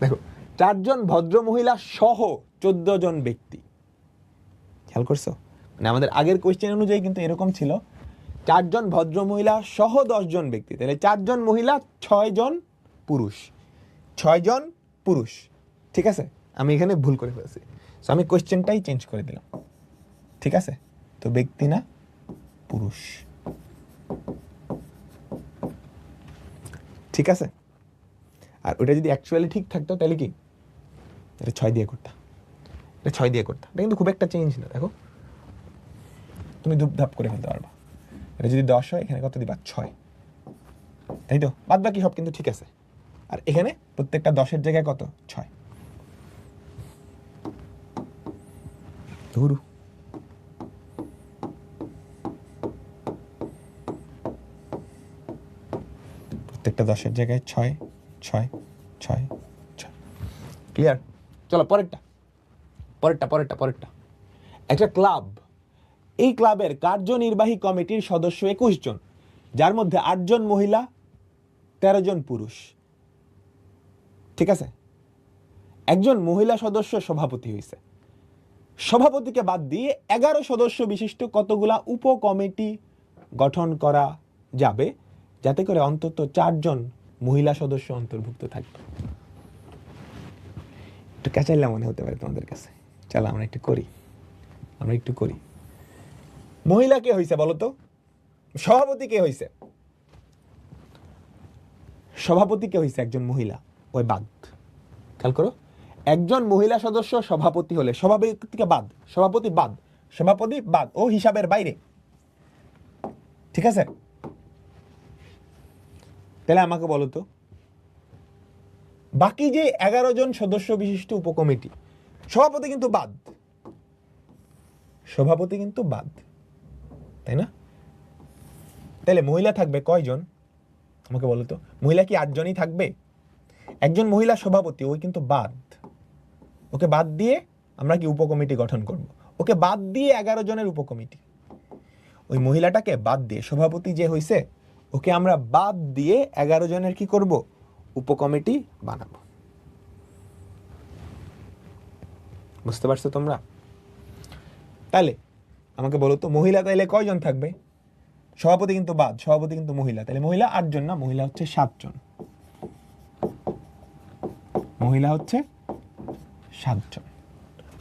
দেখো 4 জন ভদ্র মহিলা সহ 14 জন ব্যক্তি, খেয়াল করছো? মানে আমাদের আগের কোয়েশ্চেন অনুযায়ী কিন্তু এরকম ছিল 4 জন ভদ্র মহিলা সহ 10 জন ব্যক্তি, তাহলে 4 জন মহিলা 6 জন পুরুষ, 6 জন পুরুষ। ঠিক আছে, আমি এখানে ভুল করে ফেলছি, সো আমি কোয়েশ্চেনটাই চেঞ্জ করে দিলাম। ঠিক আছে, তো ব্যক্তি না পুরুষ। ঠিক আছে, আর ওটা যদি অ্যাকচুয়ালি ঠিক থাকতো তাহলে কি এটা 6 দিয়ে করতাম, এটা 6 দিয়ে করতাম, এটা কিন্তু খুব একটা চেঞ্জ না। দেখো তুমি ধুপধাপ করে ফেলতে পারবা। এটা যদি 10 হয়, এখানে কত দিবা? 6, তাই তো? বাদ বাকি সব কিন্তু ঠিক আছে। আর এখানে প্রত্যেকটা 10-এর জায়গায় কত? 6। ধরু প্রত্যেকটা 10-এর জায়গায় 6 6 6 6। ক্লিয়ার? চলো পরেরটা। একটা ক্লাব, এই ক্লাবের কার্যনির্বাহী কমিটির সদস্য 21 জন, যার মধ্যে 8 জন মহিলা 13 জন পুরুষ। ঠিক আছে, একজন মহিলা সদস্য সভাপতি হয়েছে। সভাপতিকে বাদ দিয়ে 11 সদস্য বিশিষ্ট কতগুলা উপকমিটি গঠন করা যাবে, যাতে করে অন্তত 4 জন মহিলা সদস্য অন্তর্ভুক্ত থাকবে? একটু ক্যাচাইলা মনে হতে পারে তোমাদের কাছে। চলো আমরা একটু করি। মহিলা কে হয়েছে বলো তো? সভাপতি কে হয়েছে? একজন মহিলা, ওই বাদ। খেয়াল করো, একজন মহিলা সদস্য সভাপতি হলে সভাপতি বাদ, ও হিসাবের বাইরে। ঠিক আছে, তাহলে আমাকে বলো তো, বাকি যে 11 জন সদস্য বিশিষ্ট উপকমিটি, সভাপতি কিন্তু বাদ, তাই না? তাহলে মহিলা থাকবে কয়জন আমাকে বলো তো? মহিলা কি 8 জনই থাকবে? একজন মহিলা সভাপতি, ওই কিন্তু বাদ। ওকে বাদ দিয়ে আমরা কি উপকমিটি গঠন করব? ওকে বাদ দিয়ে 11 জনের উপকমিটি। ওই মহিলাটাকে বাদ দিয়ে, সভাপতি যে হইছে, ওকে আমরা বাদ দিয়ে 11 জনের কি করব? উপকমিটি বানাবো। বুঝতে পারছো তোমরা? তাহলে আমাকে বলো তো, মহিলা তাইলে কয়জন থাকবে? সভাপতি কিন্তু বাদ, সভাপতি কিন্তু মহিলা, তাহলে মহিলা 8 জন না, মহিলা হচ্ছে 7 জন।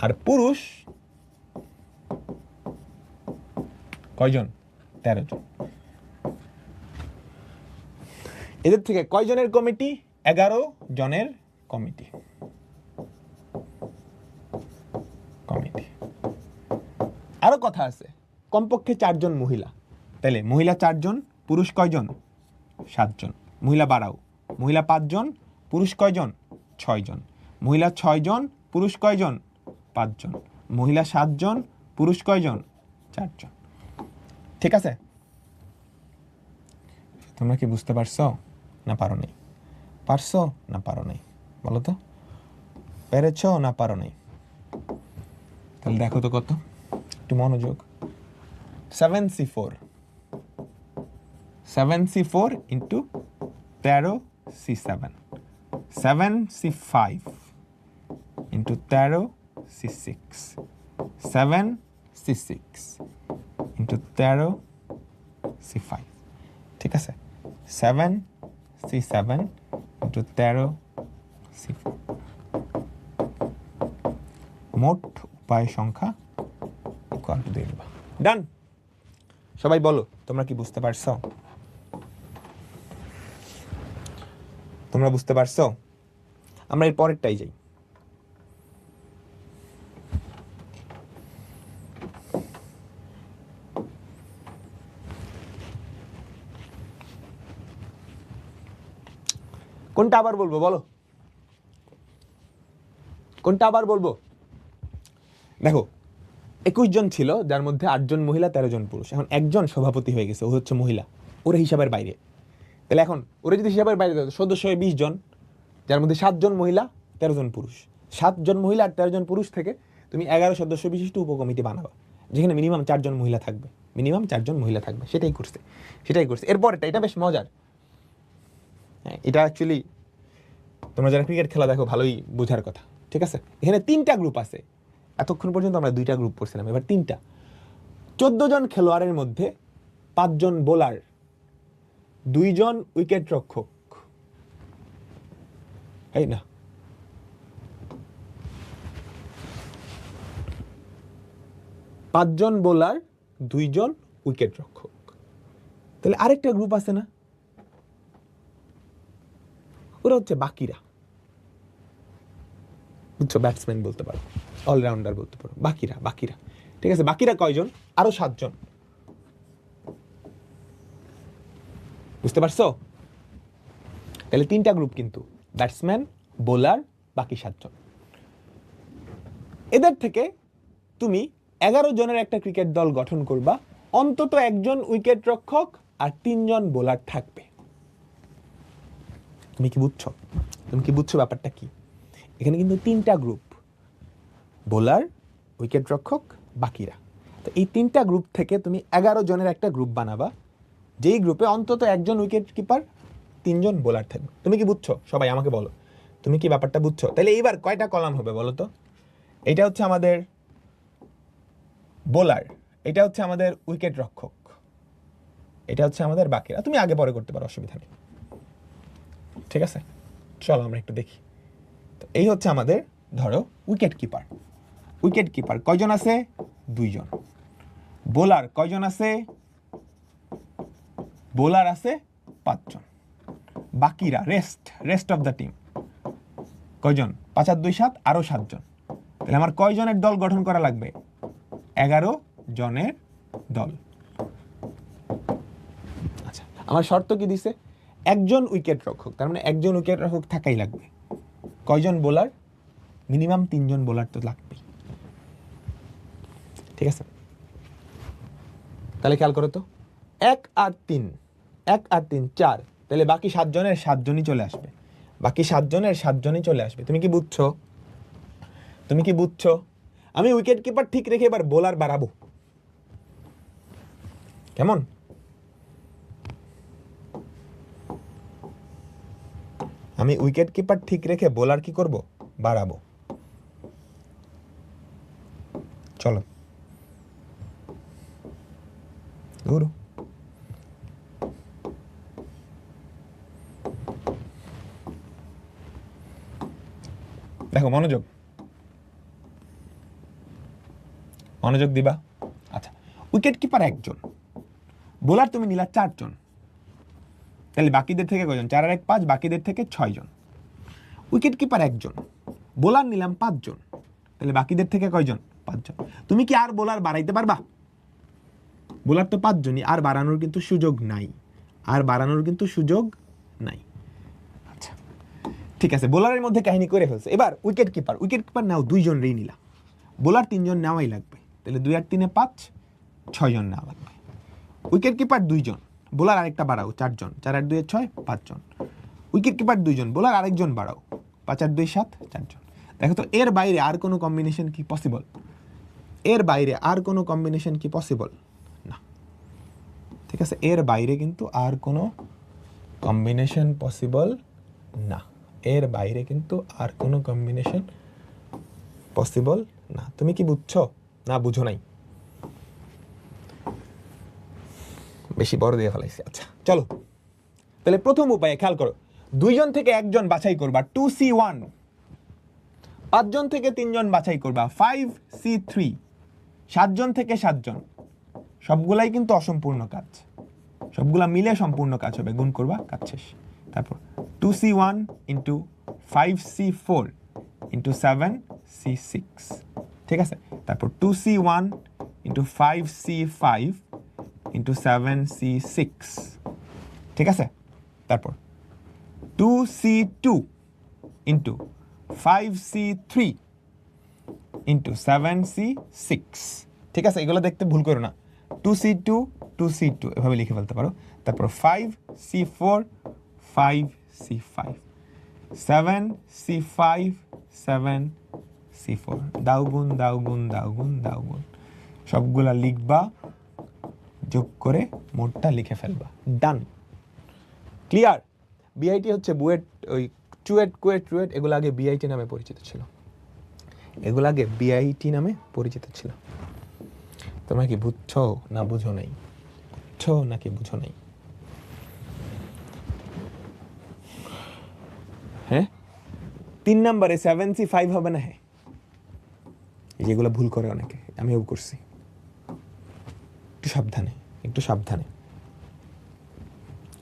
আর পুরুষ কয়জন? 13 জন। এদের থেকে কয়জনের কমিটি? 11 জনের কমিটি। আরো কথা আছে, কমপক্ষে 4 জন মহিলা। তাহলে মহিলা 4 জন, পুরুষ কয়জন? 7 জন। মহিলা বাড়াও, মহিলা 5 জন, পুরুষ কয়জন? 6 জন। মহিলা 6 জন, পুরুষ কয়জন? 5 জন। মহিলা 7 জন, পুরুষ কয়জন? 4 জন। ঠিক আছে, তোমরা কি বুঝতে পারছো না পারো নাই? পারছো না পারো নাই বলো তো? পেরেছো না পারো নাই? তাহলে দেখো তো কত, একটু মনোযোগ। 7c4 into 13c7, 7c5 into 13c6, 7c6 into 13c5। ঠিক আছে, 7c7 ইন্টু 13c4। মোট উপায় সংখ্যা ইকুয়াল টু দেখবা। ডান। সবাই বলো, তোমরা কি বুঝতে পারছো? তোমরা বুঝতে পারছো? আমরা এর পরেরটাই যাই। কোনটা আবার বলবো বলো? কোনটা আবার বলবো? দেখো 21 জন ছিল, যার মধ্যে 8 জন মহিলা 13 জন পুরুষ। এখন একজন সভাপতি হয়ে গেছে, ও হচ্ছে মহিলা, ওরা হিসাবের বাইরে। তাহলে এখন ওরা যদি হিসাবের বাইরে সদস্য হয় 20 জন, যার মধ্যে 7 জন মহিলা 13 জন পুরুষ। 7 জন মহিলা আর 13 জন পুরুষ থেকে তুমি 11 সদস্য বিশিষ্ট উপকমিটি বানাবা, যেখানে মিনিমাম 4 জন মহিলা থাকবে। সেটাই করছে। এরপর এটা বেশ মজার। হ্যাঁ, এটা অ্যাকচুয়ালি তোমরা যারা ক্রিকেট খেলা দেখো ভালোই বোঝার কথা, ঠিক আছে? এখানে 3টা গ্রুপ আছে, এতক্ষণ পর্যন্ত আমরা 2টা গ্রুপ পড়ছিলাম, এবার 3টা। 14 জন খেলোয়াড়ের মধ্যে 5 জন বোলার, 2 জন উইকেট রক্ষক, এই না? পাঁচজন বোলার, 2 জন উইকেট রক্ষক। তাহলে আরেকটা গ্রুপ আছে না, ওরা হচ্ছে বাকিরা, বুঝছো? ব্যাটসম্যান বলতে পারো, অলরাউন্ডার বলতে পারো, বাকিরা। বাকিরা, ঠিক আছে? বাকিরা কয়জন? আরো 7 জন, বুঝতে পারছো? তাহলে 3টা গ্রুপ কিন্তু, ব্যাটসম্যান, বোলার, বাকি 7 জন। এদের থেকে তুমি 11 জনের একটা ক্রিকেট দল গঠন করবা, অন্তত 1 জন উইকেট রক্ষক আর 3 জন বোলার থাকবে। তুমি কি বুঝছো? তুমি কি বুঝছো ব্যাপারটা কি? এখানে কিন্তু 3টা গ্রুপ, বোলার, উইকেট রক্ষক, বাকিরা। তো এই 3টা গ্রুপ থেকে তুমি 11 জনের একটা গ্রুপ বানাবা, যেই গ্রুপে অন্তত 1 জন উইকেট কিপার, 3 জন বোলার থাকবে। তুমি কি বুঝছো? সবাই আমাকে বলো, তুমি কি ব্যাপারটা বুঝছো? তাহলে এইবার কয়টা কলাম হবে বলো তো? এটা হচ্ছে আমাদের বোলার, এটা হচ্ছে আমাদের উইকেট রক্ষক, এটা হচ্ছে আমাদের বাকিরা। তুমি আগে পরে করতে পারো, অসুবিধা নেই, ঠিক আছে? চলো আমরা একটু দেখি। তো এই হচ্ছে আমাদের, ধরো উইকেট কিপার। উইকেট কিপার কয়জন আছে? 2 জন। বোলার কয়জন আছে? বোলার আছে 5 জন। বাকিরা, রেস্ট অফ দ্য টিম কয়জন? 5 আর 2 7, আরো 7 জন। তাহলে আমার কয়জনের দল গঠন করা লাগবে? 11 জনের দল। আচ্ছা, আমার শর্ত কি দিছে? 1 জন উইকেট রক্ষক, তার মানে 1 জন উইকেট রক্ষক থাকাই লাগবে। কয়জন বোলার? মিনিমাম 3 জন বোলার তো লাগবেই, ঠিক আছে? তাহলে খেয়াল করো তো, 1 আর 3, 1 আর 3 4, তাহলে বাকি 7 জনের 7 জনই চলে আসবে, বাকি 7 জনের 7 জনই চলে আসবে। তুমি কি বুঝছো? তুমি কি বুঝছো? আমি উইকেট কিপার ঠিক রেখে এবার বোলার বাড়াবো, কেমন? আমি উইকেট কিপার ঠিক রেখে বোলার কি করব? বাড়াবো। চলো ধরো, দেখো মনোযোগ, মনোযোগ দিবা। আচ্ছা, উইকেট কিপার 1 জন, বোলার তুমি নিলা 4 জন, তাহলে বাকিদের থেকে কয়জন? 4 আর 1 5, বাকিদের থেকে 6 জন। উইকেট কিপার 1 জন, বোলার নিলাম 5 জন, তাহলে বাকিদের থেকে কয়জন? 5 জন। তুমি কি আর বোলার বাড়াইতে পারবা? বোলার তো 5 জনই, আর বাড়ানোর কিন্তু সুযোগ নাই, আর বাড়ানোর কিন্তু সুযোগ নাই। আচ্ছা ঠিক আছে, বোলারের মধ্যে কাহিনী করে ফেলছে। এবার উইকেট কিপার, উইকেট কিপার নাও 2 জন রেই নিলা, বোলার 3 জন নেওয়াই লাগবে, তাহলে 2 আর 3 5, 6 জন নেওয়া লাগবে। উইকেট কিপার 2 জন, বোলার আরেকটা বাড়াও 4 জন, 4 আর 2 6, 5 জন। উইকেট কিপার 2 জন, বোলার আরেকজন বাড়াও, 5 আর 2 7, 4 জন। দেখো তো এর বাইরে আর কোনো কম্বিনেশন কি পসিবল? এর বাইরে আর কোনো কম্বিনেশন কি পসিবল? না, ঠিক আছে? এর বাইরে কিন্তু আর কোনো কম্বিনেশন পসিবল না, এর বাইরে কিন্তু আর কোনো কম্বিনেশন পসিবল না। তুমি কি বুঝছো? না বুঝো নাই, বেশি বড় দিয়ে ফেলাইছি। আচ্ছা চলো, তাহলে প্রথম উপায়ে খেয়াল করো, 2 জন থেকে 1 জন বাছাই করবা 2C1, 5 জন থেকে 3 জন বাছাই করবা 5C3, 7 জন থেকে 7 জন, সবগুলাই কিন্তু অসম্পূর্ণ কাজ, সবগুলা মিলে সম্পূর্ণ কাজ হবে, গুণ করবা, কাজ শেষ। তারপর 2C1 into 5C4 into 7C6, ঠিক আছে? তারপর 2C1 into 5C5 into 7C6, ঠিক আছে? তারপর 2C2 into 5C3 into 7C6, ঠিক আছে? এগুলো দেখতে ভুল করো না, 2C2 2C2 এভাবে লিখে ফেলতে পারো। তারপর 5C4 5C5, 7C5 7C4, দাও গুণ দাও গুণ দাও গুণ দাও গুণ, সবগুলা লিখবা, যোগ করে মোটটা লিখে ফেলবা, ডান। ক্লিয়ার? বিআইটি হচ্ছে বুয়েট ওই চুয়েট, কুয়েট, রুয়েট এগুলো আগে বিআইটি নামে পরিচিত ছিল। এগুলো আগে বিআইটি নামে পরিচিত ছিল। তোমরা কি বুঝছো না বুঝো নাই? বুঝছো নাকি বুঝো নাই? হ্যাঁ, 3 নম্বরে 7C5 হবে না? হ্যাঁ, যেগুলো ভুল করে অনেকে, আমিও করছি। একটু সাবধানে, একটু সাবধানে।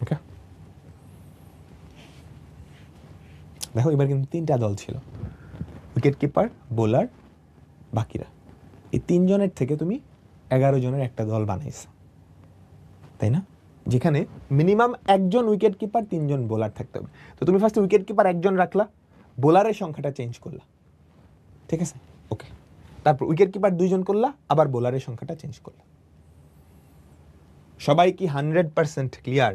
ওকে, দেখো এবার কিন্তু 3টা দল ছিল, উইকেট কিপার, বোলার, বাকিরা। এই 3 জনের থেকে তুমি 11 জনের একটা দল বানাইছো, তাই না? যেখানে মিনিমাম 1 জন উইকেট কিপার, 3 জন বোলার থাকতে হবে। তো তুমি ফার্স্টে উইকেট কিপার 1 জন রাখলা, বোলারের সংখ্যাটা চেঞ্জ করলা, ঠিক আছে? ওকে, তারপর উইকেট কিপার 2 জন করলা, আবার বোলারের সংখ্যাটা চেঞ্জ করলা। সবাই কি 100% ক্লিয়ার?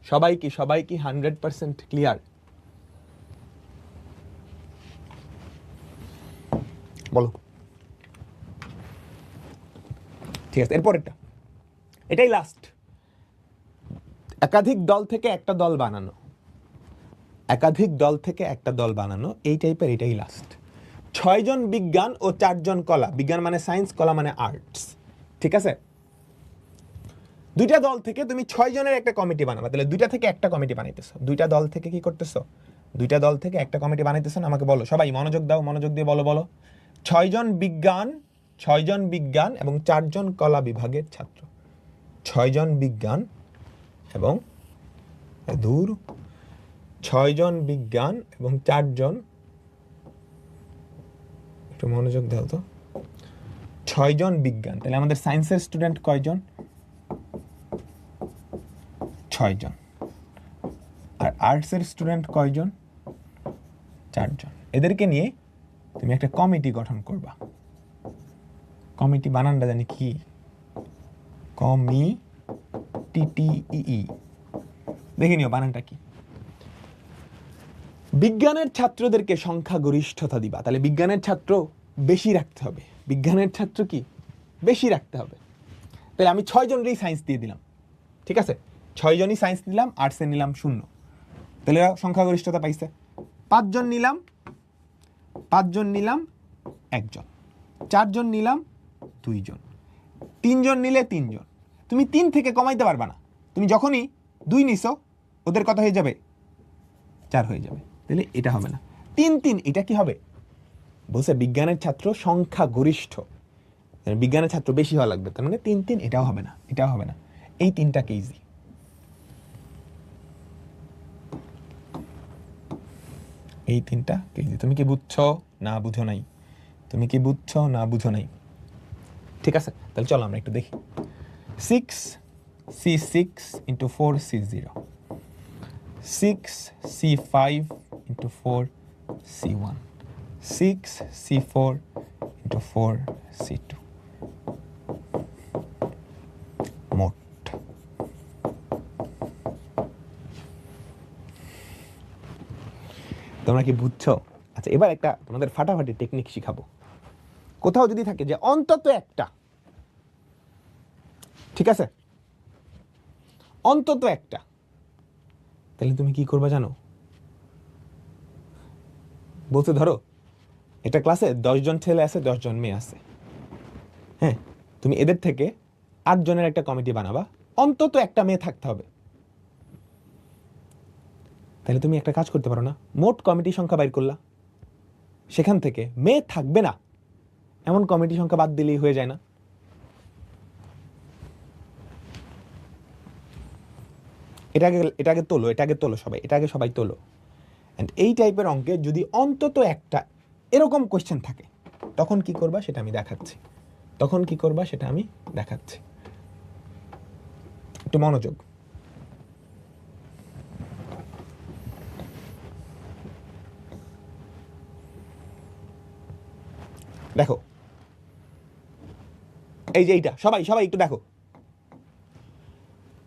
সবাই কি 100% ক্লিয়ার? বলো। ঠিক আছে, এরপরেরটা, এটাই লাস্ট। একাধিক দল থেকে একটা দল বানানো, একাধিক দল থেকে একটা দল বানানো, এই টাইপের, এটাই লাস্ট। 6 জন বিজ্ঞান ও 4 জন কলা। বিজ্ঞান মানে সায়েন্স, কলা মানে আর্টস, ঠিক আছে? 2টা দল থেকে তুমি 6 জনের একটা কমিটি বানাবা, তাহলে 2টা থেকে একটা কমিটি বানাইতেছো। 2টা দল থেকে কি করতেছো? 2টা দল থেকে একটা কমিটি বানাইতেছো না? আমাকে বলো, সবাই মনোযোগ দাও, মনোযোগ দিয়ে বলো বলো। 6 জন বিজ্ঞান, 6 জন বিজ্ঞান এবং 4 জন কলা বিভাগের ছাত্র। 6 জন বিজ্ঞান এবং 6 জন বিজ্ঞান এবং 4 জন, একটু মনোযোগ দাও তো, 6 জন বিজ্ঞান। তাহলে আমাদের সায়েন্সের স্টুডেন্ট কয়জন? 6 জন। আর আর্টসের স্টুডেন্ট কয়জন? 4 জন। এদেরকে নিয়ে তুমি একটা কমিটি গঠন করবা। কমিটি বানানটা জানি কি? কমিটি, দেখে নিও বানানটা কি। বিজ্ঞানের ছাত্রদেরকে সংখ্যাগরিষ্ঠতা দিবা, তাহলে বিজ্ঞানের ছাত্র বেশি রাখতে হবে। বিজ্ঞানের ছাত্র কি বেশি রাখতে হবে। তাহলে আমি 6 জনেরই সায়েন্স দিয়ে দিলাম, ঠিক আছে? 6 জনই সায়েন্স নিলাম, আর্টসে নিলাম 0, তাহলে সংখ্যাগরিষ্ঠতা পাইছে। 5 জন নিলাম, 5 জন নিলাম 1 জন, 4 জন নিলাম 2 জন, 3 জন নিলে 3 জন। তুমি 3 থেকে কমাইতে পারবা না। তুমি যখনই 2 নিছো, ওদের কত হয়ে যাবে? 4 হয়ে যাবে। তাহলে এটা হবে না। 3 3, এটা কি হবে? বলছে বিজ্ঞানের ছাত্র সংখ্যা গরিষ্ঠ, বিজ্ঞানের ছাত্র বেশি হওয়া লাগবে, তার মানে 3 3, এটাও হবে না, এটাও হবে না। এই 3টা কেজি। এই 3টা কেজি। তুমি কি বুঝছো না বুঝো নাই? তুমি কি বুঝছো না বুঝো নাই? ঠিক আছে, তাহলে চলো আমরা একটু দেখি। 6C6 into 4C0, 6C5 into 4C1, 6C4 into 4C2, মোট। তোমরা কি বুঝছো? আচ্ছা, এবার একটা তোমাদের ফাটাফাটি টেকনিক শিখাবো। কোথাও যদি থাকে যে অন্তত একটা, ঠিক আছে, অন্তত একটা, তাহলে তুমি কি করবে জানো? বলতে ধরো এটা ক্লাসে 10 জন ছেলে আছে, 10 জন মেয়ে আছে, হ্যাঁ, তুমি এদের থেকে 8 জনের একটা কমিটি বানাবা, অন্তত একটা মেয়ে থাকতে হবে। তাহলে তুমি একটা কাজ করতে পারো না? মোট কমিটি সংখ্যা বাইর করলা, সেখান থেকে মেয়ে থাকবে না এমন কমিটি সংখ্যা বাদ দিলেই হয়ে যায় না? এটাকে তোলো সবাই, এটাকে সবাই তোলো। এন্ড এই টাইপের অঙ্কে যদি অন্তত একটা এরকম কোশ্চেন থাকে, তখন কি করবা সেটা আমি দেখাচ্ছি। একটু মনোযোগ। দেখো, এই যে এইটা, সবাই একটু দেখো।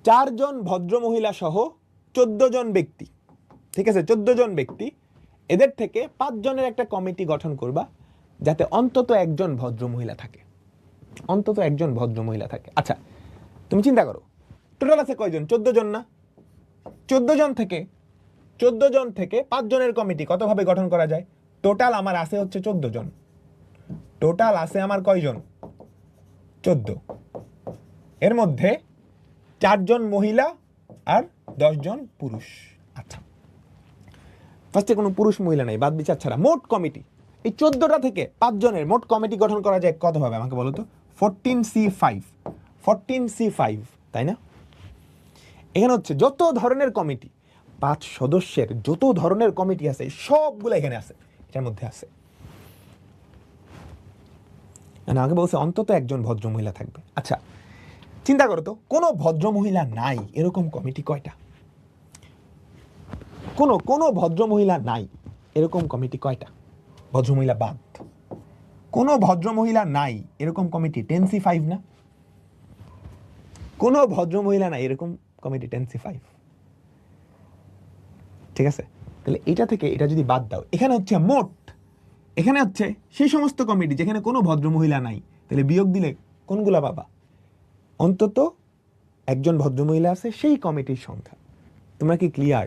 4 জন ভদ্র মহিলা সহ 14 জন ব্যক্তি, ঠিক আছে, 14 জন ব্যক্তি, এদের থেকে 5 জনের একটা কমিটি গঠন করবা, যাতে অন্তত একজন ভদ্র মহিলা থাকে, অন্তত একজন ভদ্র মহিলা থাকে। আচ্ছা, তুমি চিন্তা করো টোটাল আছে কয়জন? 14 জন না? 14 জন থেকে 14 জন থেকে 5 জনের কমিটি কতভাবে গঠন করা যায়? টোটাল আমার আছে হচ্ছে 14 জন। টোটাল আছে আমার কয়জন? 14। এর মধ্যে 4 জন মহিলা আর 10 জন পুরুষ। আচ্ছা, ফার্স্টে কোনো পুরুষ মহিলা নাই, বাদ বিচার ছাড়া মোট কমিটি এই 14টা থেকে 5 জনের মোট কমিটি গঠন করা যায় কতভাবে আমাকে বলো তো? 14C5, 14C5, তাই না? এখানে হচ্ছে যত ধরনের কমিটি, 5 সদস্যের যত ধরনের কমিটি আছে সবগুলো এখানে আছে, এটার মধ্যে আছে। আমাকে বলছে অন্তত একজন ভদ্র মহিলা থাকবে। আচ্ছা, চিন্তা করো তো, কোনো ভদ্র মহিলা নাই এরকম কমিটি কয়টা? কোনো ভদ্র মহিলা নাই এরকম কমিটি কয়টা? ভদ্র মহিলা বাদ, কোনো ভদ্র মহিলা নাই এরকম কমিটি 10C5 না? কোনো ভদ্র মহিলা নাই এরকম কমিটি 10C5, ঠিক আছে? তাহলে এটা থেকে এটা যদি বাদ দাও, এখানে হচ্ছে মোট, এখানে হচ্ছে সেই সমস্ত কমিটি যেখানে কোনো ভদ্র মহিলা নাই, তাহলে বিয়োগ দিলে কোনগুলা পাবা? অন্তত একজন ভদ্র মহিলা আছে সেই কমিটির সংখ্যা। তোমরা কি ক্লিয়ার?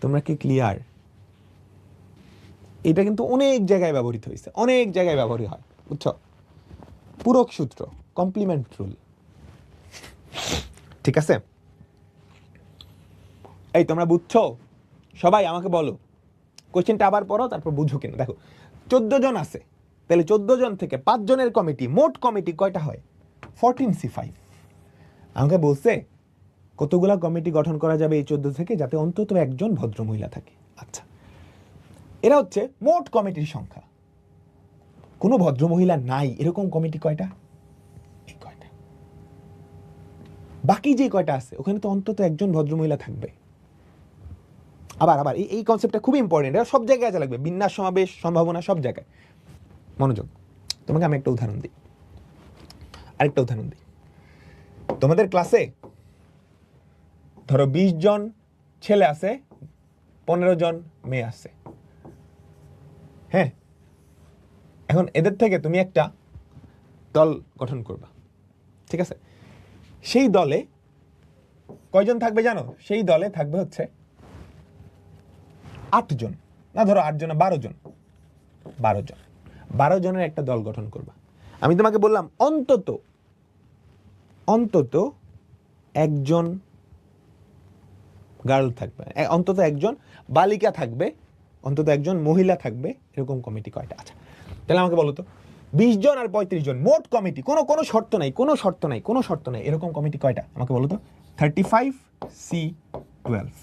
তোমরা কি ক্লিয়ার? এটা কিন্তু অনেক জায়গায় ব্যবহৃত হয়েছে, অনেক জায়গায় ব্যবহৃত হয়, বুঝছো? পূরক সূত্র, কমপ্লিমেন্ট রুল, ঠিক আছে? এই তোমরা বুঝছো? সবাই আমাকে বলো, কোশ্চেনটা আবার পড়ো, তারপর বুঝো কিনা। দেখো 14 জন আছে, তাহলে 14 জন থেকে 5 জনের কমিটি, মোট কমিটি কয়টা হয়? 14C5। আমাকে বলছে কতগুলা কমিটি গঠন করা যাবে এই 14 থেকে, যাতে অন্তত একজন ভদ্র মহিলা থাকে। আচ্ছা, এরা হচ্ছে মোট কমিটির সংখ্যা। কোনো ভদ্র মহিলা নাই এরকম কমিটি কয়টা? এই কয়টা। বাকি যে কয়টা আছে ওখানে তো অন্তত একজন ভদ্র মহিলা থাকবে। আবার আবার এই কনসেপ্টটা খুব ইম্পর্টেন্ট, এটা সব জায়গায় কাজে লাগবে, বিন্যাস, সমাবেশ, সম্ভাবনা, সব জায়গায়। মনোযোগ, তোমাকে আমি একটা উদাহরণ দিই, আরেকটা উদাহরণ দিই। তোমাদের ক্লাসে ধরো 20 জন ছেলে আছে, 15 জন মেয়ে আছে, হ্যাঁ? এখন এদের থেকে তুমি একটা দল গঠন করবা, ঠিক আছে? সেই দলে কয়জন থাকবে জানো? সেই দলে থাকবে হচ্ছে 8 জন, না ধরো 8 জন, 12 জন, 12 জন, 12 জনের একটা দল গঠন করবা। আমি তোমাকে বললাম অন্তত একজন গার্ল থাকবে, অন্তত একজন বালিকা থাকবে, অন্তত একজন মহিলা থাকবে, এরকম কমিটি কয়টা? আচ্ছা, তাহলে আমাকে বলো তো 20 জন আর 35 জন মোট কমিটি, কোনো শর্ত নাই, কোনো শর্ত নাই, এরকম কমিটি কয়টা? আমাকে বলো তো। 35C12।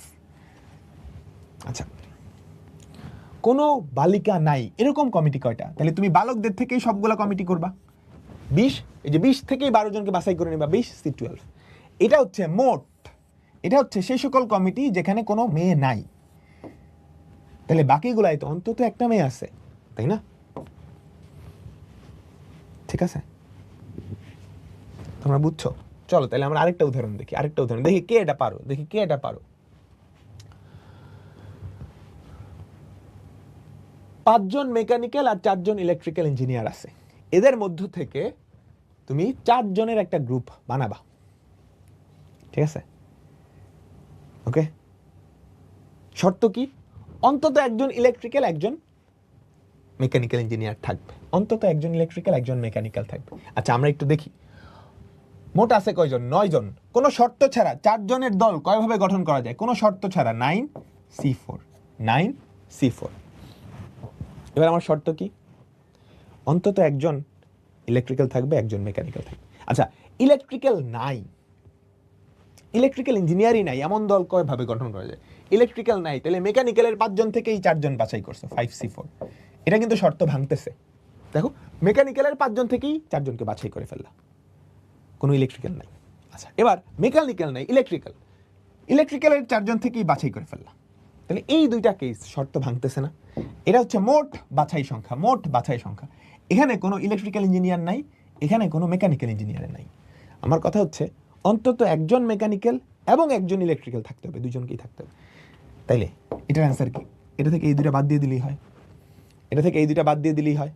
আচ্ছা, কোনো বালিকা নাই এরকম কমিটি কয়টা? তাহলে তুমি বালকদের থেকেই সবগুলা কমিটি করবা, 20, এই যে 20 থেকেই 12 জনকে বাছাই করে নেবা, 20C12। এটা হচ্ছে মোট, এটা হচ্ছে সেই সকল কমিটি যেখানে কোনো মেয়ে নাই। তাহলে বাকিগুলাই তো অন্তত একটা মেয়ে আছে, তাই না? ঠিক আছে, তোমরা বুঝছো? চলো তাহলে আমরা আরেকটা উদাহরণ দেখি, দেখি কে এটা পারো। 5 জন মেকানিক্যাল আর 4 জন ইলেকট্রিক্যাল ইঞ্জিনিয়ার আছে, এদের মধ্য থেকে তুমি 4 জনের একটা গ্রুপ বানাবা, ঠিক আছে? ওকে, শর্ত কি? অন্তত একজন ইলেকট্রিক্যাল, একজন মেকানিক্যাল ইঞ্জিনিয়ার থাকবে, অন্তত একজন ইলেকট্রিক্যাল, একজন মেকানিক্যাল থাকবে। আচ্ছা, আমরা একটু দেখি মোট আছে কয়জন? 9 জন। কোনো শর্ত ছাড়া 4 জনের দল কয়ভাবে গঠন করা যায়? কোনো শর্ত ছাড়া 9C4, 9C4। এবার আমার শর্ত কি? অন্তত একজন ইলেকট্রিক্যাল থাকবে, একজন মেকানিক্যাল থাকবে। আচ্ছা, ইলেকট্রিক্যাল নাই, ইলেকট্রিক্যাল ইঞ্জিনিয়ারই নাই, এমন দল কয়ভাবে গঠন করা যায়? ইলেকট্রিক্যাল নাই, তাহলে মেকানিক্যালের 5 জন থেকেই 4 জন বাছাই করছে, 5C4। এটা কিন্তু শর্ত ভাঙতেছে। দেখো, মেকানিক্যালের 5 জন থেকেই 4 জনকে বাছাই করে ফেললা, কোনো ইলেকট্রিক্যাল নাই। আচ্ছা, এবার মেকানিক্যাল নাই, ইলেকট্রিক্যালের 4 জন থেকেই বাছাই করে ফেললা, তাহলে এই দুইটা কেস শর্ত ভাঙতেছে না? এটা হচ্ছে মোট বাছাই সংখ্যা। এখানে কোনো ইলেকট্রিক্যাল ইঞ্জিনিয়ার নাই, এখানে কোনো মেকানিক্যাল ইঞ্জিনিয়ার নাই। আমার কথা হচ্ছে অন্তত একজন মেকানিক্যাল এবং একজন ইলেকট্রিক্যাল থাকতে হবে, দুজনকেই থাকতে হবে। তাইলে এটার অ্যান্সার কি? এটা থেকে এই দুইটা বাদ দিয়ে দিলেই হয়,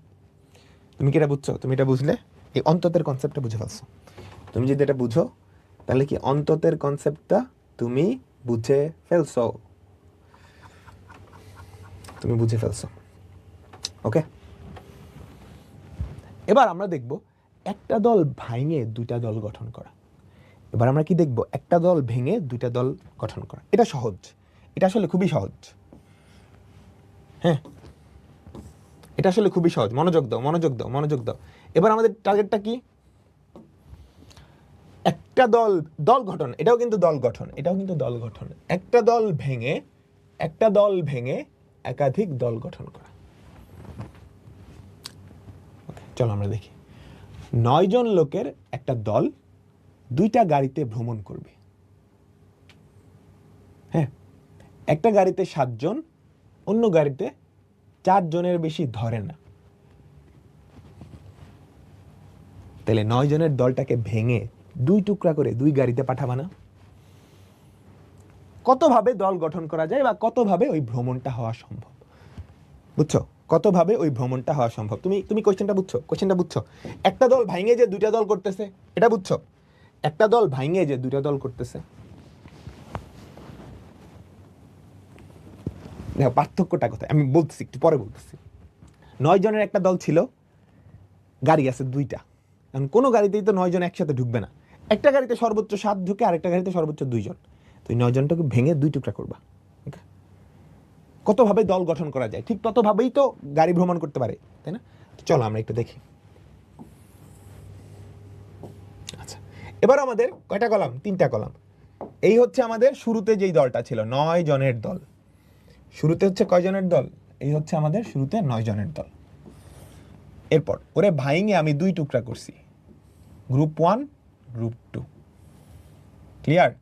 তুমি কি এটা বুঝছো? তুমি এটা বুঝলে এই অন্ততের কনসেপ্টটা বুঝে ফেলছো। তুমি যদি এটা বুঝো তাহলে কি অন্ততের কনসেপ্টটা তুমি বুঝে ফেলছো। তুমি বুঝে ফেলছো। ওকে, এবার আমরা দেখব একটা দল ভেঙে দুইটা দল গঠন করা। এবার আমরা কি দেখব? একটা দল ভেঙে দুইটা দল গঠন করা। এটা সহজ, এটা আসলে খুবই সহজ। হ্যাঁ, এটা আসলে খুবই সহজ। মনোযোগ দাও, মনোযোগ দাও, মনোযোগ দাও। এবার আমাদের টার্গেটটা কি? একটা দল গঠন। এটাও কিন্তু দল গঠন, এটাও কিন্তু দল গঠন। একটা দল ভেঙে একাধিক দল গঠন করা। চলো আমরা দেখি। 9 জন লোকের একটা দল দুইটা গাড়িতে ভ্রমণ করবে। হ্যাঁ, একটা গাড়িতে 7 জন, অন্য গাড়িতে 4 জনের বেশি ধরে না। তাহলে 9 জনের দলটাকে ভেঙে 2 টুকরা করে 2 গাড়িতে পাঠাবা না? কতভাবে দল গঠন করা যায় বা কতভাবে ওই ভ্রমণটা হওয়া সম্ভব? বুঝছো? কতভাবে ওই ভ্রমণটা হওয়া সম্ভব? তুমি কোশ্চেনটা বুঝছো? কোশ্চেনটা বুঝছো? একটা দল ভাঙে যে দুইটা দল করতেছে, এটা বুঝছো? একটা দল ভাঙে যে দুইটা দল করতেছে, দেখো পার্থক্যটা কোথায় আমি বলতেছি, একটু পরে বলতেছি। 9 জনের একটা দল ছিল, গাড়ি আছে 2টা। কারণ কোনো গাড়িতেই তো 9 জন একসাথে ঢুকবে না। একটা গাড়িতে সর্বোচ্চ 7 ঢুকে, আরেকটা গাড়িতে সর্বোচ্চ 2 জন। তুই 9 জনটাকে ভেঙে 2 টুকরা করবা। কতভাবে দল গঠন করা যায়, ঠিক ততভাবেই তো গাড়ি ভ্রমণ করতে পারে, তাই না? চলো আমরা একটু দেখি। আচ্ছা, এবার আমাদের কয়টা কলাম? 3টা কলাম। এই হচ্ছে আমাদের শুরুতে যেই দলটা ছিল 9 জনের দল। শুরুতে হচ্ছে কয় জনের দল? এই হচ্ছে আমাদের শুরুতে 9 জনের দল। এরপর ওরে ভাইঙে আমি 2 টুকরা করছি, গ্রুপ 1, গ্রুপ 2। ক্লিয়ার?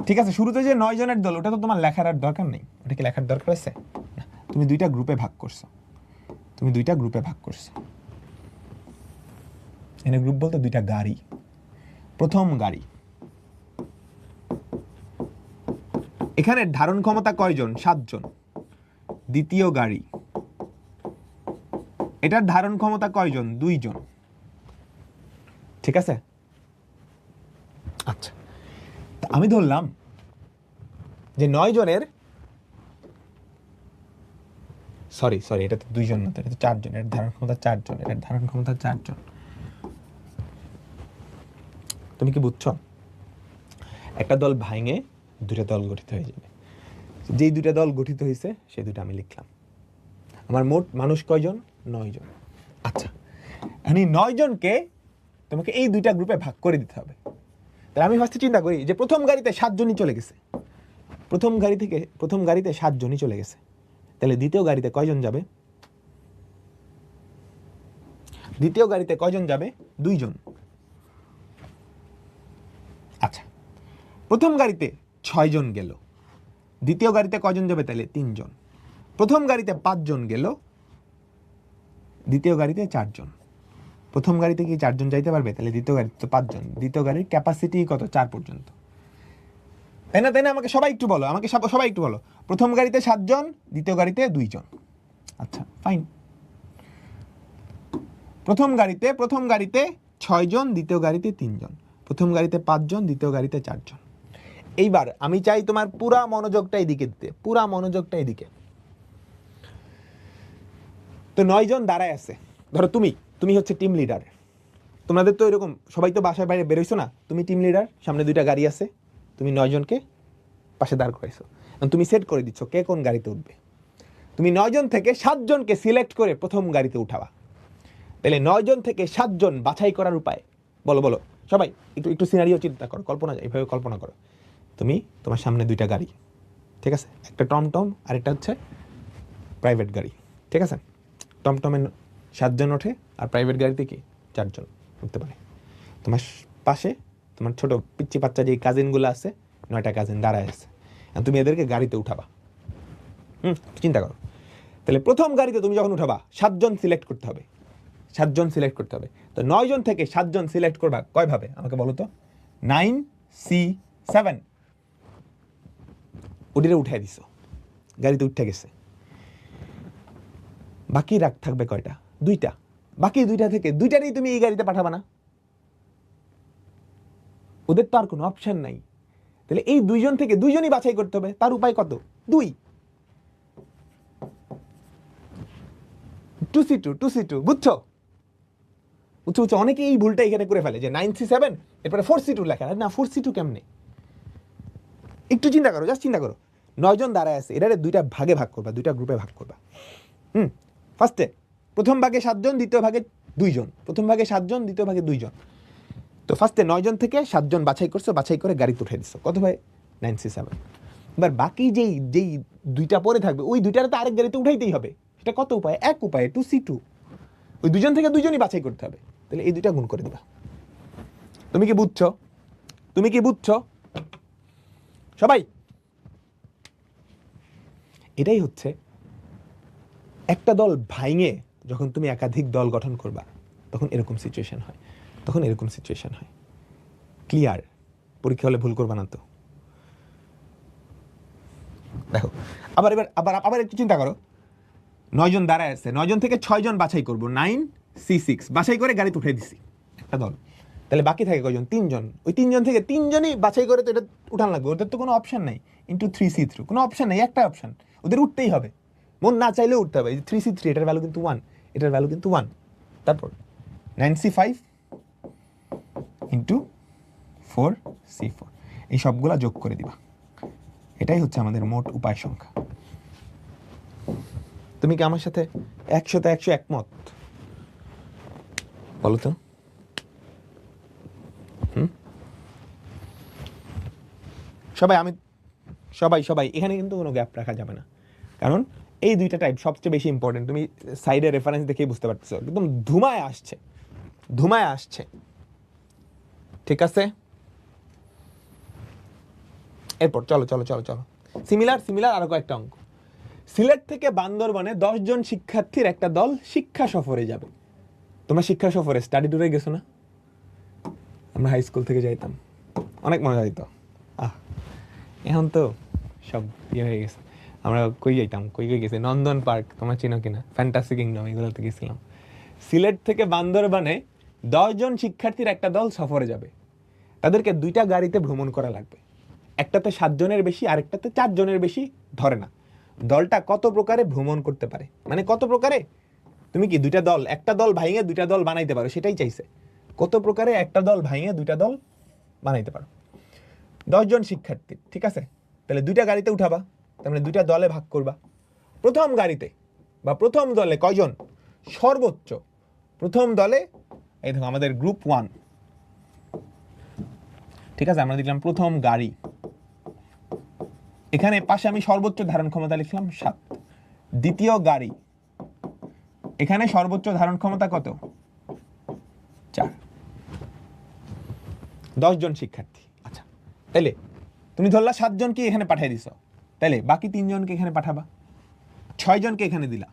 ঠিক আছে, শুরুতে যে 9 জনের দল, ওটা তো তোমার লেখার আর দরকার নেই। ওটা কি লেখার দরকার আছে? তুমি 2টা গ্রুপে ভাগ করছো, এখানে গ্রুপ বলতে 2টা গাড়ি। প্রথম গাড়ি, এখানে ধারণ ক্ষমতা কয়জন? 7 জন। দ্বিতীয় গাড়ি, এটার ধারণ ক্ষমতা কয়জন? 2 জন। ঠিক আছে? আচ্ছা, আমি ধরলাম যে 9 জনের, সরি এটা তো 2 জন না, এটা তো 4 জন। এর ধারণ ক্ষমতা 4 জন, এর ধারণ ক্ষমতা 4 জন। তুমি কি বুঝছো? একটা দল ভাঙে 2টা দল গঠিত হয়ে যাবে। যেই 2টা দল গঠিত হয়েছে সেই 2টা আমি লিখলাম। আমার মোট মানুষ কয়জন? 9 জন। আচ্ছা, এই 9 জনকে তোমাকে এই 2টা গ্রুপে ভাগ করে দিতে হবে। তাহলে আমি ফার্স্টে চিন্তা করি যে প্রথম গাড়িতে 7 জনই চলে গেছে। প্রথম গাড়িতে 7 জনই চলে গেছে। তাহলে দ্বিতীয় গাড়িতে কয়জন যাবে? দ্বিতীয় গাড়িতে কয়জন যাবে? 2 জন। আচ্ছা, প্রথম গাড়িতে 6 জন গেল, দ্বিতীয় গাড়িতে কয়জন যাবে? তাহলে 3 জন। প্রথম গাড়িতে 5 জন গেল, দ্বিতীয় গাড়িতে 4 জন। প্রথম গাড়িতে কি 4 জন যাইতে পারবে? তাহলে দ্বিতীয় গাড়িতে তো 5 জন। দ্বিতীয় গাড়ির ক্যাপাসিটি কত? 4 পর্যন্ত, তাই না? আমাকে সবাই একটু বলো, সবাই একটু বলো। প্রথম গাড়িতে 7 জন, দ্বিতীয় গাড়িতে 2 জন। আচ্ছা, ফাইন। প্রথম গাড়িতে 6 জন, দ্বিতীয় গাড়িতে 3 জন। প্রথম গাড়িতে 5 জন, দ্বিতীয় গাড়িতে 4 জন। এইবার আমি চাই তোমার পুরা মনোযোগটা এদিকে দিতে, পুরা মনোযোগটা এদিকে। তো 9 জন দাঁড়ায় আছে। ধরো তুমি হচ্ছে টিম লিডার। তোমাদের তো এরকম সবাই তো বাসার বাইরে বেরোইছো না, তুমি টিম লিডার, সামনে 2টা গাড়ি আছে, তুমি 9 জনকে পাশে দাঁড় করাইছো। তুমি সেট করে দিচ্ছ কে কোন গাড়িতে উঠবে। তুমি 9 জন থেকে 7 জনকে সিলেক্ট করে প্রথম গাড়িতে উঠাবা। তাহলে 9 জন থেকে 7 জন বাছাই করার উপায় বলো সবাই। একটু সিনারিও চিন্তা করো, কল্পনা, এইভাবে কল্পনা করো। তোমার সামনে 2টা গাড়ি, ঠিক আছে? একটা টমটম আর একটা হচ্ছে প্রাইভেট গাড়ি, ঠিক আছে? টমটমে 7 জন ওঠে, আর প্রাইভেট গাড়িতে কি 4 জন উঠতে পারে। তোমার পাশে তোমার ছোট পিচ্চি বাচ্চা যে কাজিনগুলো আছে, 9টা কাজিন দাঁড়ায় আছে, আর তুমি এদেরকে গাড়িতে উঠাবা। চিন্তা করো। তাহলে প্রথম গাড়িতে তুমি যখন উঠাবা 7 জন সিলেক্ট করতে হবে, 7 জন সিলেক্ট করতে হবে। তো 9 জন থেকে 7 জন সিলেক্ট করবা কয়ভাবে আমাকে বলো তো? 9C7 ওটিরে উঠাই দিছো, গাড়িতে উঠে গেছে। বাকি থাকবে কয়টা? 2টা। বাকি 2টা থেকে 2টারই তুমি এই গাড়িতে পাঠাবা না? ওদের তো আর কোনো অপশন নাই। তাহলে এই দুইজন থেকে দুইজনই বাছাই করতে হবে। তার উপায় কত? 2 2C2 2C2 বুঝছো? বুঝছো অনেকে এই ভুলটা এখানে করে ফেলে যে 9C7 এরপরে 4C2 লেখা। না 4C2 কেমনে? একটু চিন্তা করো, জাস্ট চিন্তা করো। 9 জন দাঁড়ায় আছে, এটারে দুইটা ভাগে ভাগ করবা, দুইটা গ্রুপে ভাগ করবা। ফার্স্টে প্রথম ভাগে 7 জন, দ্বিতীয় ভাগে 2 জন। প্রথম ভাগে 7 জন, দ্বিতীয় ভাগে 2 জন। তো ফার্স্টে 9 জন থেকে 7 জন বাছাই করছো, বাছাই করে গাড়িতে উঠে দিচ্ছ। কত ভাই? 9C7। এবার বাকি যেই দুইটা পরে থাকবে ওই দুইটারে তো আরেক গাড়িতে উঠাইতেই হবে। সেটা কত উপায়? এক উপায়ে 2C2। ওই দুজন থেকে দুইজনই বাছাই করতে হবে। তাহলে এই দুইটা গুণ করে দিবা। তুমি কি বুঝছো? তুমি কি বুঝছো সবাই? এটাই হচ্ছে একটা দল ভাঙে যখন তুমি একাধিক দল গঠন করবা তখন এরকম সিচুয়েশন হয়, ক্লিয়ার? পরীক্ষা হলে ভুল করবা না তো। দেখো আবার একটু চিন্তা করো। 9 জন দাঁড়ায় আছে, 9 জন থেকে 6 জন বাছাই করবো, 9C6 বাছাই করে গাড়িতে উঠে দিছি একটা দল। তাহলে বাকি থাকে কয়জন? 3 জন। ওই 3 জন থেকে 3 জনই বাছাই করে তো এটা উঠান লাগবে। ওদের তো কোনো অপশন নাই। ইন্টু 3C3 কোনো অপশন নেই, একটা অপশন, ওদের উঠতেই হবে। মন না চাইলেও উঠতে হবে। 3C3 এটার ভ্যালু কিন্তু 1, এটার ভ্যালু কিন্তু 1। তারপর 9C5 ইন্টু 4C4 এই সবগুলা যোগ করে দিবা। এটাই হচ্ছে আমাদের মোট উপায় সংখ্যা। তুমি কি আমার সাথে 100তে 100 একমত? বলো তো। সবাই এখানে কিন্তু কোনো গ্যাপ রাখা যাবে না, কারণ এই দুইটা টাইপ সবচেয়ে বেশি ইম্পর্টেন্ট। তুমি সাইডে রেফারেন্স দেখেই বুঝতে পারছো, একদম ধুমায় আসছে। ঠিক আছে, এরপর চলো সিমিলার আরো কয়েকটা অঙ্ক। সিলেট থেকে বান্দরবানে 10 জন শিক্ষার্থীর একটা দল শিক্ষা সফরে যাবে। তোমরা শিক্ষা সফরে স্টাডি ট্যুরে গেছো না? আমরা হাই স্কুল থেকে যাইতাম, অনেক মজা হইতো। এখন তো সব ইয়ে হয়ে গেছে। আমরা কই গেছি? নন্দন পার্ক, তোমরা চিনো কিনা? ফ্যান্টাসি কিংডম, এগুলোতে গেছিলাম। সিলেট থেকে বান্দরবানে 10 জন শিক্ষার্থীর একটা দল সফরে যাবে। তাদেরকে 2টা গাড়িতে ভ্রমণ করা লাগবে। একটাতে 7 জনের বেশি, আরেকটাতে 4 জনের বেশি ধরে না। দলটা কত প্রকারে ভ্রমণ করতে পারে? মানে কত প্রকারে তুমি কি একটা দল ভাঙিয়ে 2টা দল বানাইতে পারো, সেটাই চাইছে। কত প্রকারে একটা দল ভাঙিয়ে 2টা দল বানাইতে পারো? 10 জন শিক্ষার্থী, ঠিক আছে? তাহলে 2টা গাড়িতে উঠাবা, তার মানে 2টা দলে ভাগ করবা। প্রথম গাড়িতে বা প্রথম দলে কয়জন? সর্বোচ্চ প্রথম দলে, এই দেখো আমাদের গ্রুপ 1, ঠিক আছে? আমরা দেখলাম প্রথম গাড়ি, এখানে পাশে আমি সর্বোচ্চ ধারণ ক্ষমতা লিখলাম 7। দ্বিতীয় গাড়ি, এখানে সর্বোচ্চ ধারণ ক্ষমতা কত? 4। 10 জন শিক্ষার্থী। আচ্ছা, তাইলে তুমি ধরলা 7 জনকে এখানে পাঠিয়ে দিছ, তাইলে বাকি 3 জনকে এখানে পাঠাবা। 6 জনকে এখানে দিলা,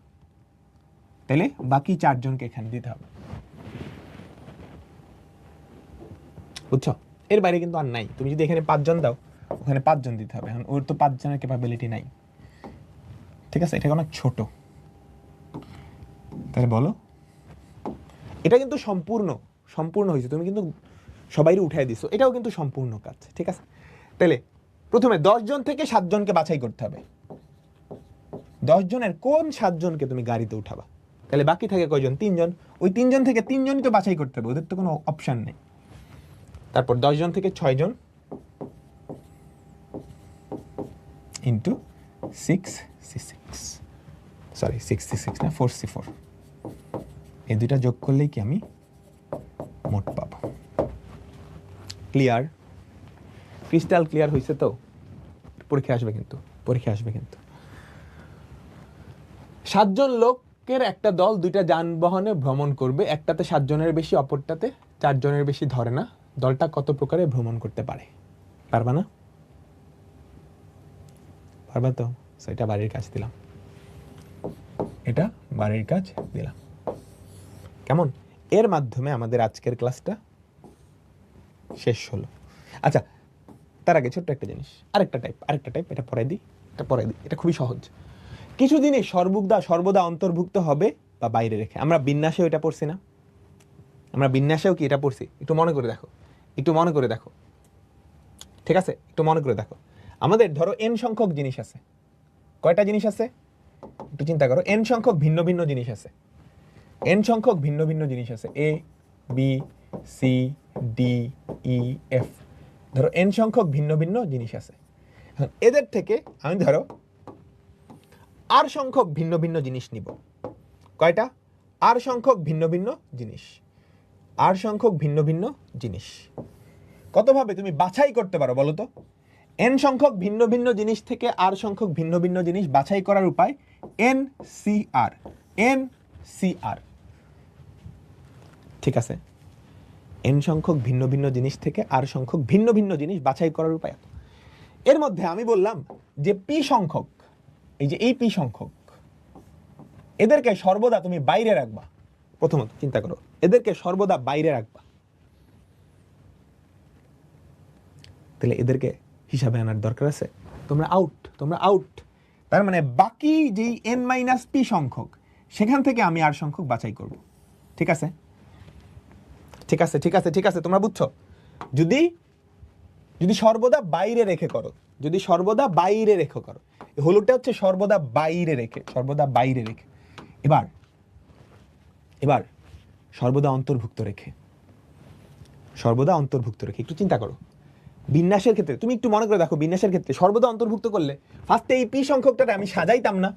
তাইলে বাকি 4 জনকে এখানে দিতে হবে। বুঝছো? এর বাইরে কিন্তু আর নাই। তুমি যদি এখানে 5 জন দাও, ওখানে 5 জন দিতে হবে। এখন ওর তো 5 জনের ক্যাপাবিলিটি নাই, ঠিক আছে? এটা অনেক ছোট। তাহলে বলো, এটা কিন্তু সম্পূর্ণ হয়েছে। তুমি কিন্তু সবাইরে উঠাই দিছো, এটাও কিন্তু সম্পূর্ণ কাজ, ঠিক আছে? তাহলে প্রথমে 10 জন থেকে 7 জনকে বাছাই করতে হবে। 10 জনের কোন 7 জনকে তুমি গাড়িতে উঠাবা? তাহলে বাকি থাকে কয়জন? 3 জন। ওই 3 জন থেকে 3 জনই তো বাছাই করতে হবে, ওদের তো কোনো অপশন নেই। তারপর 10 জন থেকে 6 জন ইন্টু 6C6 না 4C4, এই দুইটা যোগ করলেই কি আমি মোট পাবো। ক্লিয়ার? ক্রিস্টাল ক্লিয়ার হয়েছে তো? পরীক্ষা আসবে কিন্তু 7 জন লোকের একটা দল 2টা যানবাহনে ভ্রমণ করবে। একটাতে 7 জনের বেশি, অপরটাতে 4 জনের বেশি ধরে না। দলটা কত প্রকারে ভ্রমণ করতে পারে? পারবা না? পারবা তো? এটা বাড়ির কাজ দিলাম, কেমন? এর মাধ্যমে আমাদের আজকের ক্লাসটা শেষ হলো। আচ্ছা, তার আগে ছোট্ট একটা জিনিস, আরেকটা টাইপ, এটা পরে দিই। এটা খুবই সহজ। কিছু জিনিস সর্বদা অন্তর্ভুক্ত হবে বা বাইরে রেখে। আমরা বিন্যাসেও এটা পড়ছি না? আমরা বিন্যাসেও কি এটা পড়ছি? একটু মনে করে দেখো, ঠিক আছে, একটু মনে করে দেখো, আমাদের ধরো n সংখ্যক জিনিস আছে। কয়টা জিনিস আছে একটু চিন্তা করো। n সংখ্যক ভিন্ন ভিন্ন জিনিস আছে। n সংখ্যক ভিন্ন ভিন্ন জিনিস আছে, a b c d e f। ধরো n সংখ্যক ভিন্ন ভিন্ন জিনিস আছে। এদের থেকে আমি ধরো r সংখ্যক ভিন্ন ভিন্ন জিনিস নিব। কয়টা? r সংখ্যক ভিন্ন ভিন্ন জিনিস। r সংখ্যক ভিন্ন ভিন্ন জিনিস কতভাবে তুমি বাছাই করতে পারো বলো তো? n সংখ্যক ভিন্ন ভিন্ন জিনিস থেকে r সংখ্যক ভিন্ন ভিন্ন জিনিস বাছাই করার উপায় NCR। NCR, ঠিক আছে? n সংখ্যক ভিন্ন ভিন্ন জিনিস থেকে r সংখ্যক ভিন্ন ভিন্ন জিনিস বাছাই করার উপায়। এর মধ্যে আমি বললাম যে p সংখ্যক, এই যে এই p সংখ্যক, এদেরকে সর্বদা তুমি বাইরে রাখবা। প্রথমত চিন্তা করো, এদেরকে সর্বদা বাইরে রাখবা। তাহলে এদেরকে হিসাবে আনার দরকার আছে। তোমরা আউট। তার মানে বাকি যেই n-p সংখ্যক, সেখান থেকে আমি r সংখ্যক বাছাই করব। ঠিক আছে, তোমরা বুঝছো? যদি সর্বদা বাইরে রেখে করো, হলুদটা হচ্ছে সর্বদা বাইরে রেখে। এবার সর্বদা অন্তর্ভুক্ত রেখে। একটু চিন্তা করো, বিন্যাসের ক্ষেত্রে তুমি একটু মনে করে দেখো, বিন্যাসের ক্ষেত্রে সর্বদা অন্তর্ভুক্ত করলে ফার্স্টে এই পি সংখ্যকটা আমি সাজাইতাম না।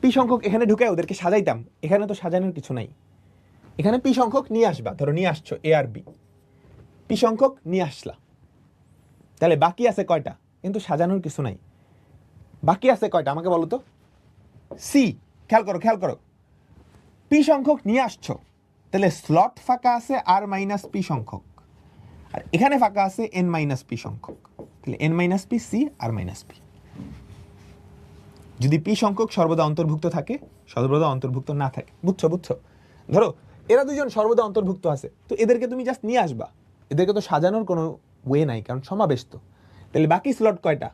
পি সংখ্যক এখানে ঢুকে ওদেরকে সাজাইতাম। এখানে তো সাজানোর কিছু নাই। এখানে পি সংখ্যক নিয়ে আসবা। ধরো নিয়ে আসছো এ আর বি, পি সংখ্যক নিয়ে আসলা। তাহলে বাকি আছে কয়টা? কিন্তু সাজানোর কিছু নাই। বাকি আছে কয়টা আমাকে বলো তো? সি। খেয়াল করো, পি সংখ্যক নিয়ে আসছো, তাহলে স্লট ফাঁকা আছে আর মাইনাস পি সংখ্যক, আর এখানে ফাঁকা আছে n-p সংখ্যক। তাহলে n-p c আর মাইনাস পি। যদি পি সংখ্যক সর্বদা অন্তর্ভুক্ত থাকে, সর্বদা অন্তর্ভুক্ত না থাকে, বুঝছো? ধরো এরা দুজন সর্বদা অন্তর্ভুক্ত আছে, তো এদেরকে তুমি জাস্ট নিয়ে আসবা। এদেরকে তো সাজানোর কোনো ওয়ে নাই, কারণ সমাবেশ তো। তাহলে বাকি স্লট কয়টা?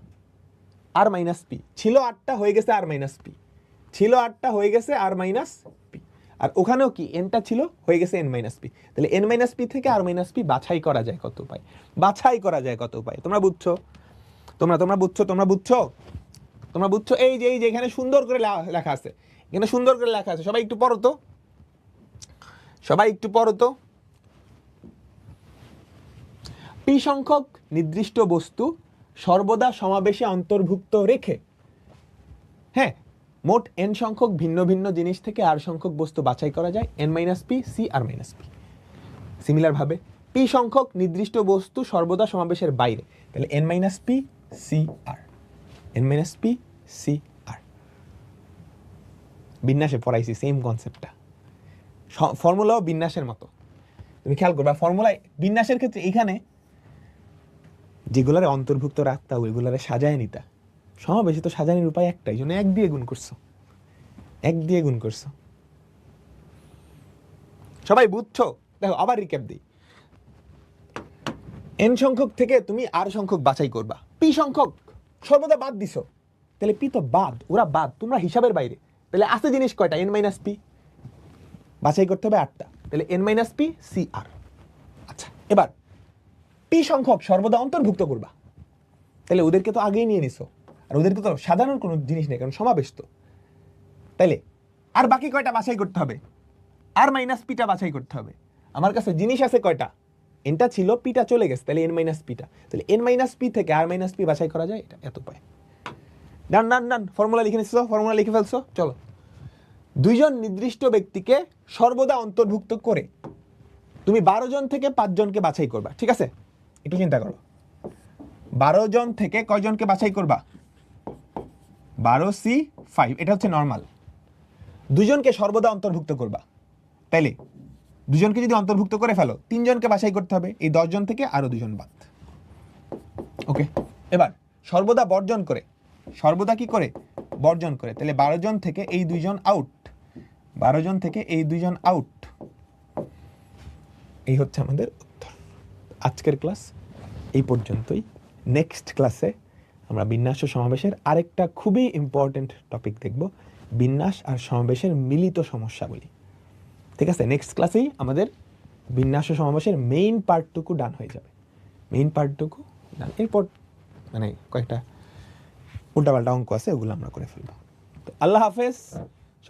আর মাইনাস পি ছিল 8টা, হয়ে গেছে আর মাইনাস পি। ছিল 8টা, হয়ে গেছে আর মাইনাস পি। আর ওখানেও কি এনটা ছিল, হয়ে গেছে n-p। তাহলে n-p থেকে r-p বাছাই করা যায় কত উপায়? তোমরা বুঝছো? তোমরা বুঝছো? এই যে এখানে সুন্দর করে লেখা আছে, সবাই একটু পড়ো তো। পি সংখ্যক নির্দিষ্ট বস্তু সর্বদা সমাবেশে অন্তর্ভুক্ত রেখে, হ্যাঁ, মোট n সংখ্যক ভিন্ন ভিন্ন জিনিস থেকে r সংখ্যক বস্তু বাছাই করা যায় n-p c r-p। সিমিলার ভাবে p সংখ্যক নির্দিষ্ট বস্তু সর্বদা সমাবেশের বাইরে, তাহলে n-p c r। বিন্যাসে পড়াইছি সেম কনসেপ্টটা, ফর্মুলাও বিন্যাসের মতো। তুমি খেয়াল করবা ফর্মুলায় বিন্যাসের ক্ষেত্রে এখানে যেগুলারে অন্তর্ভুক্ত রাখতা ওইগুলারে সাজায় নিতা। সমাবেশে তো সাজানোর উপায় একটাই, জন্য 1 দিয়ে গুণ করছো। সবাই বুঝছো? দেখো আবার রিক্যাপ দিই। n সংখ্যক থেকে তুমি r সংখ্যক বাছাই করবা। p সংখ্যক সর্বদা বাদ দিছো, তাহলে p তো বাদ, ওরা বাদ, তোমরা হিসাবের বাইরে। তাহলে আছে জিনিস কয়টা? n-p। বাছাই করতে হবে 8টা, তাহলে n-p c r। আচ্ছা, এবার p সংখ্যক সর্বদা অন্তর্ভুক্ত করবা। তাহলে ওদেরকে তো আগেই নিয়ে নিছো, আর ওদেরকে তো সাধারণ কোনো জিনিস নেই, কারণ সমাবেশ তো। তাইলে আর বাকি কয়টা বাছাই করতে হবে? r-p বাছাই করতে হবে। আমার কাছে জিনিস আছে কয়টা? এনটা ছিল, পিটা চলে গেছে, তাহলে n-p। তাহলে n-p থেকে r-p বাছাই করা যায়, এটা এত উপায়। ডান। ফর্মুলা লিখে নিচ্ছ, ফর্মুলা লিখে ফেলছো, চলো। দুইজন নির্দিষ্ট ব্যক্তিকে সর্বদা অন্তর্ভুক্ত করে তুমি 12 জন থেকে 5 জনকে বাছাই করবা। ঠিক আছে, একটু চিন্তা করো। 12 জন থেকে কয়জনকে বাছাই করবা? 12C5, এটা হচ্ছে নর্মাল। দুজনকে সর্বদা অন্তর্ভুক্ত করবা, তাইলে দুজনকে যদি অন্তর্ভুক্ত করে ফেলো, 3 জনকে বাছাই করতে হবে। এই 10 জন থেকে আরো 2 জন বাদ। ওকে, এবার সর্বদা বর্জন করে, সর্বদা কি করে? বর্জন করে। তাহলে 12 জন থেকে এই 2 জন আউট, 12 জন থেকে এই 2 জন আউট। এই হচ্ছে আমাদের উত্তর। আজকের ক্লাস এই পর্যন্তই। নেক্সট ক্লাসে আমরা বিন্যাস ও সমাবেশের আরেকটা খুবই ইম্পর্টেন্ট টপিক দেখব, বিন্যাস আর সমাবেশের মিলিত সমস্যাগুলি। ঠিক আছে, নেক্সট ক্লাসেই আমাদের বিন্যাস ও সমাবেশের মেইন পার্টটুকু ডান হয়ে যাবে। মেইন পার্টটুকু ডান। এরপর মানে কয়েকটা উল্টাপাল্টা অঙ্ক আছে, ওগুলো আমরা করে ফেলবো। তো আল্লাহ হাফেজ।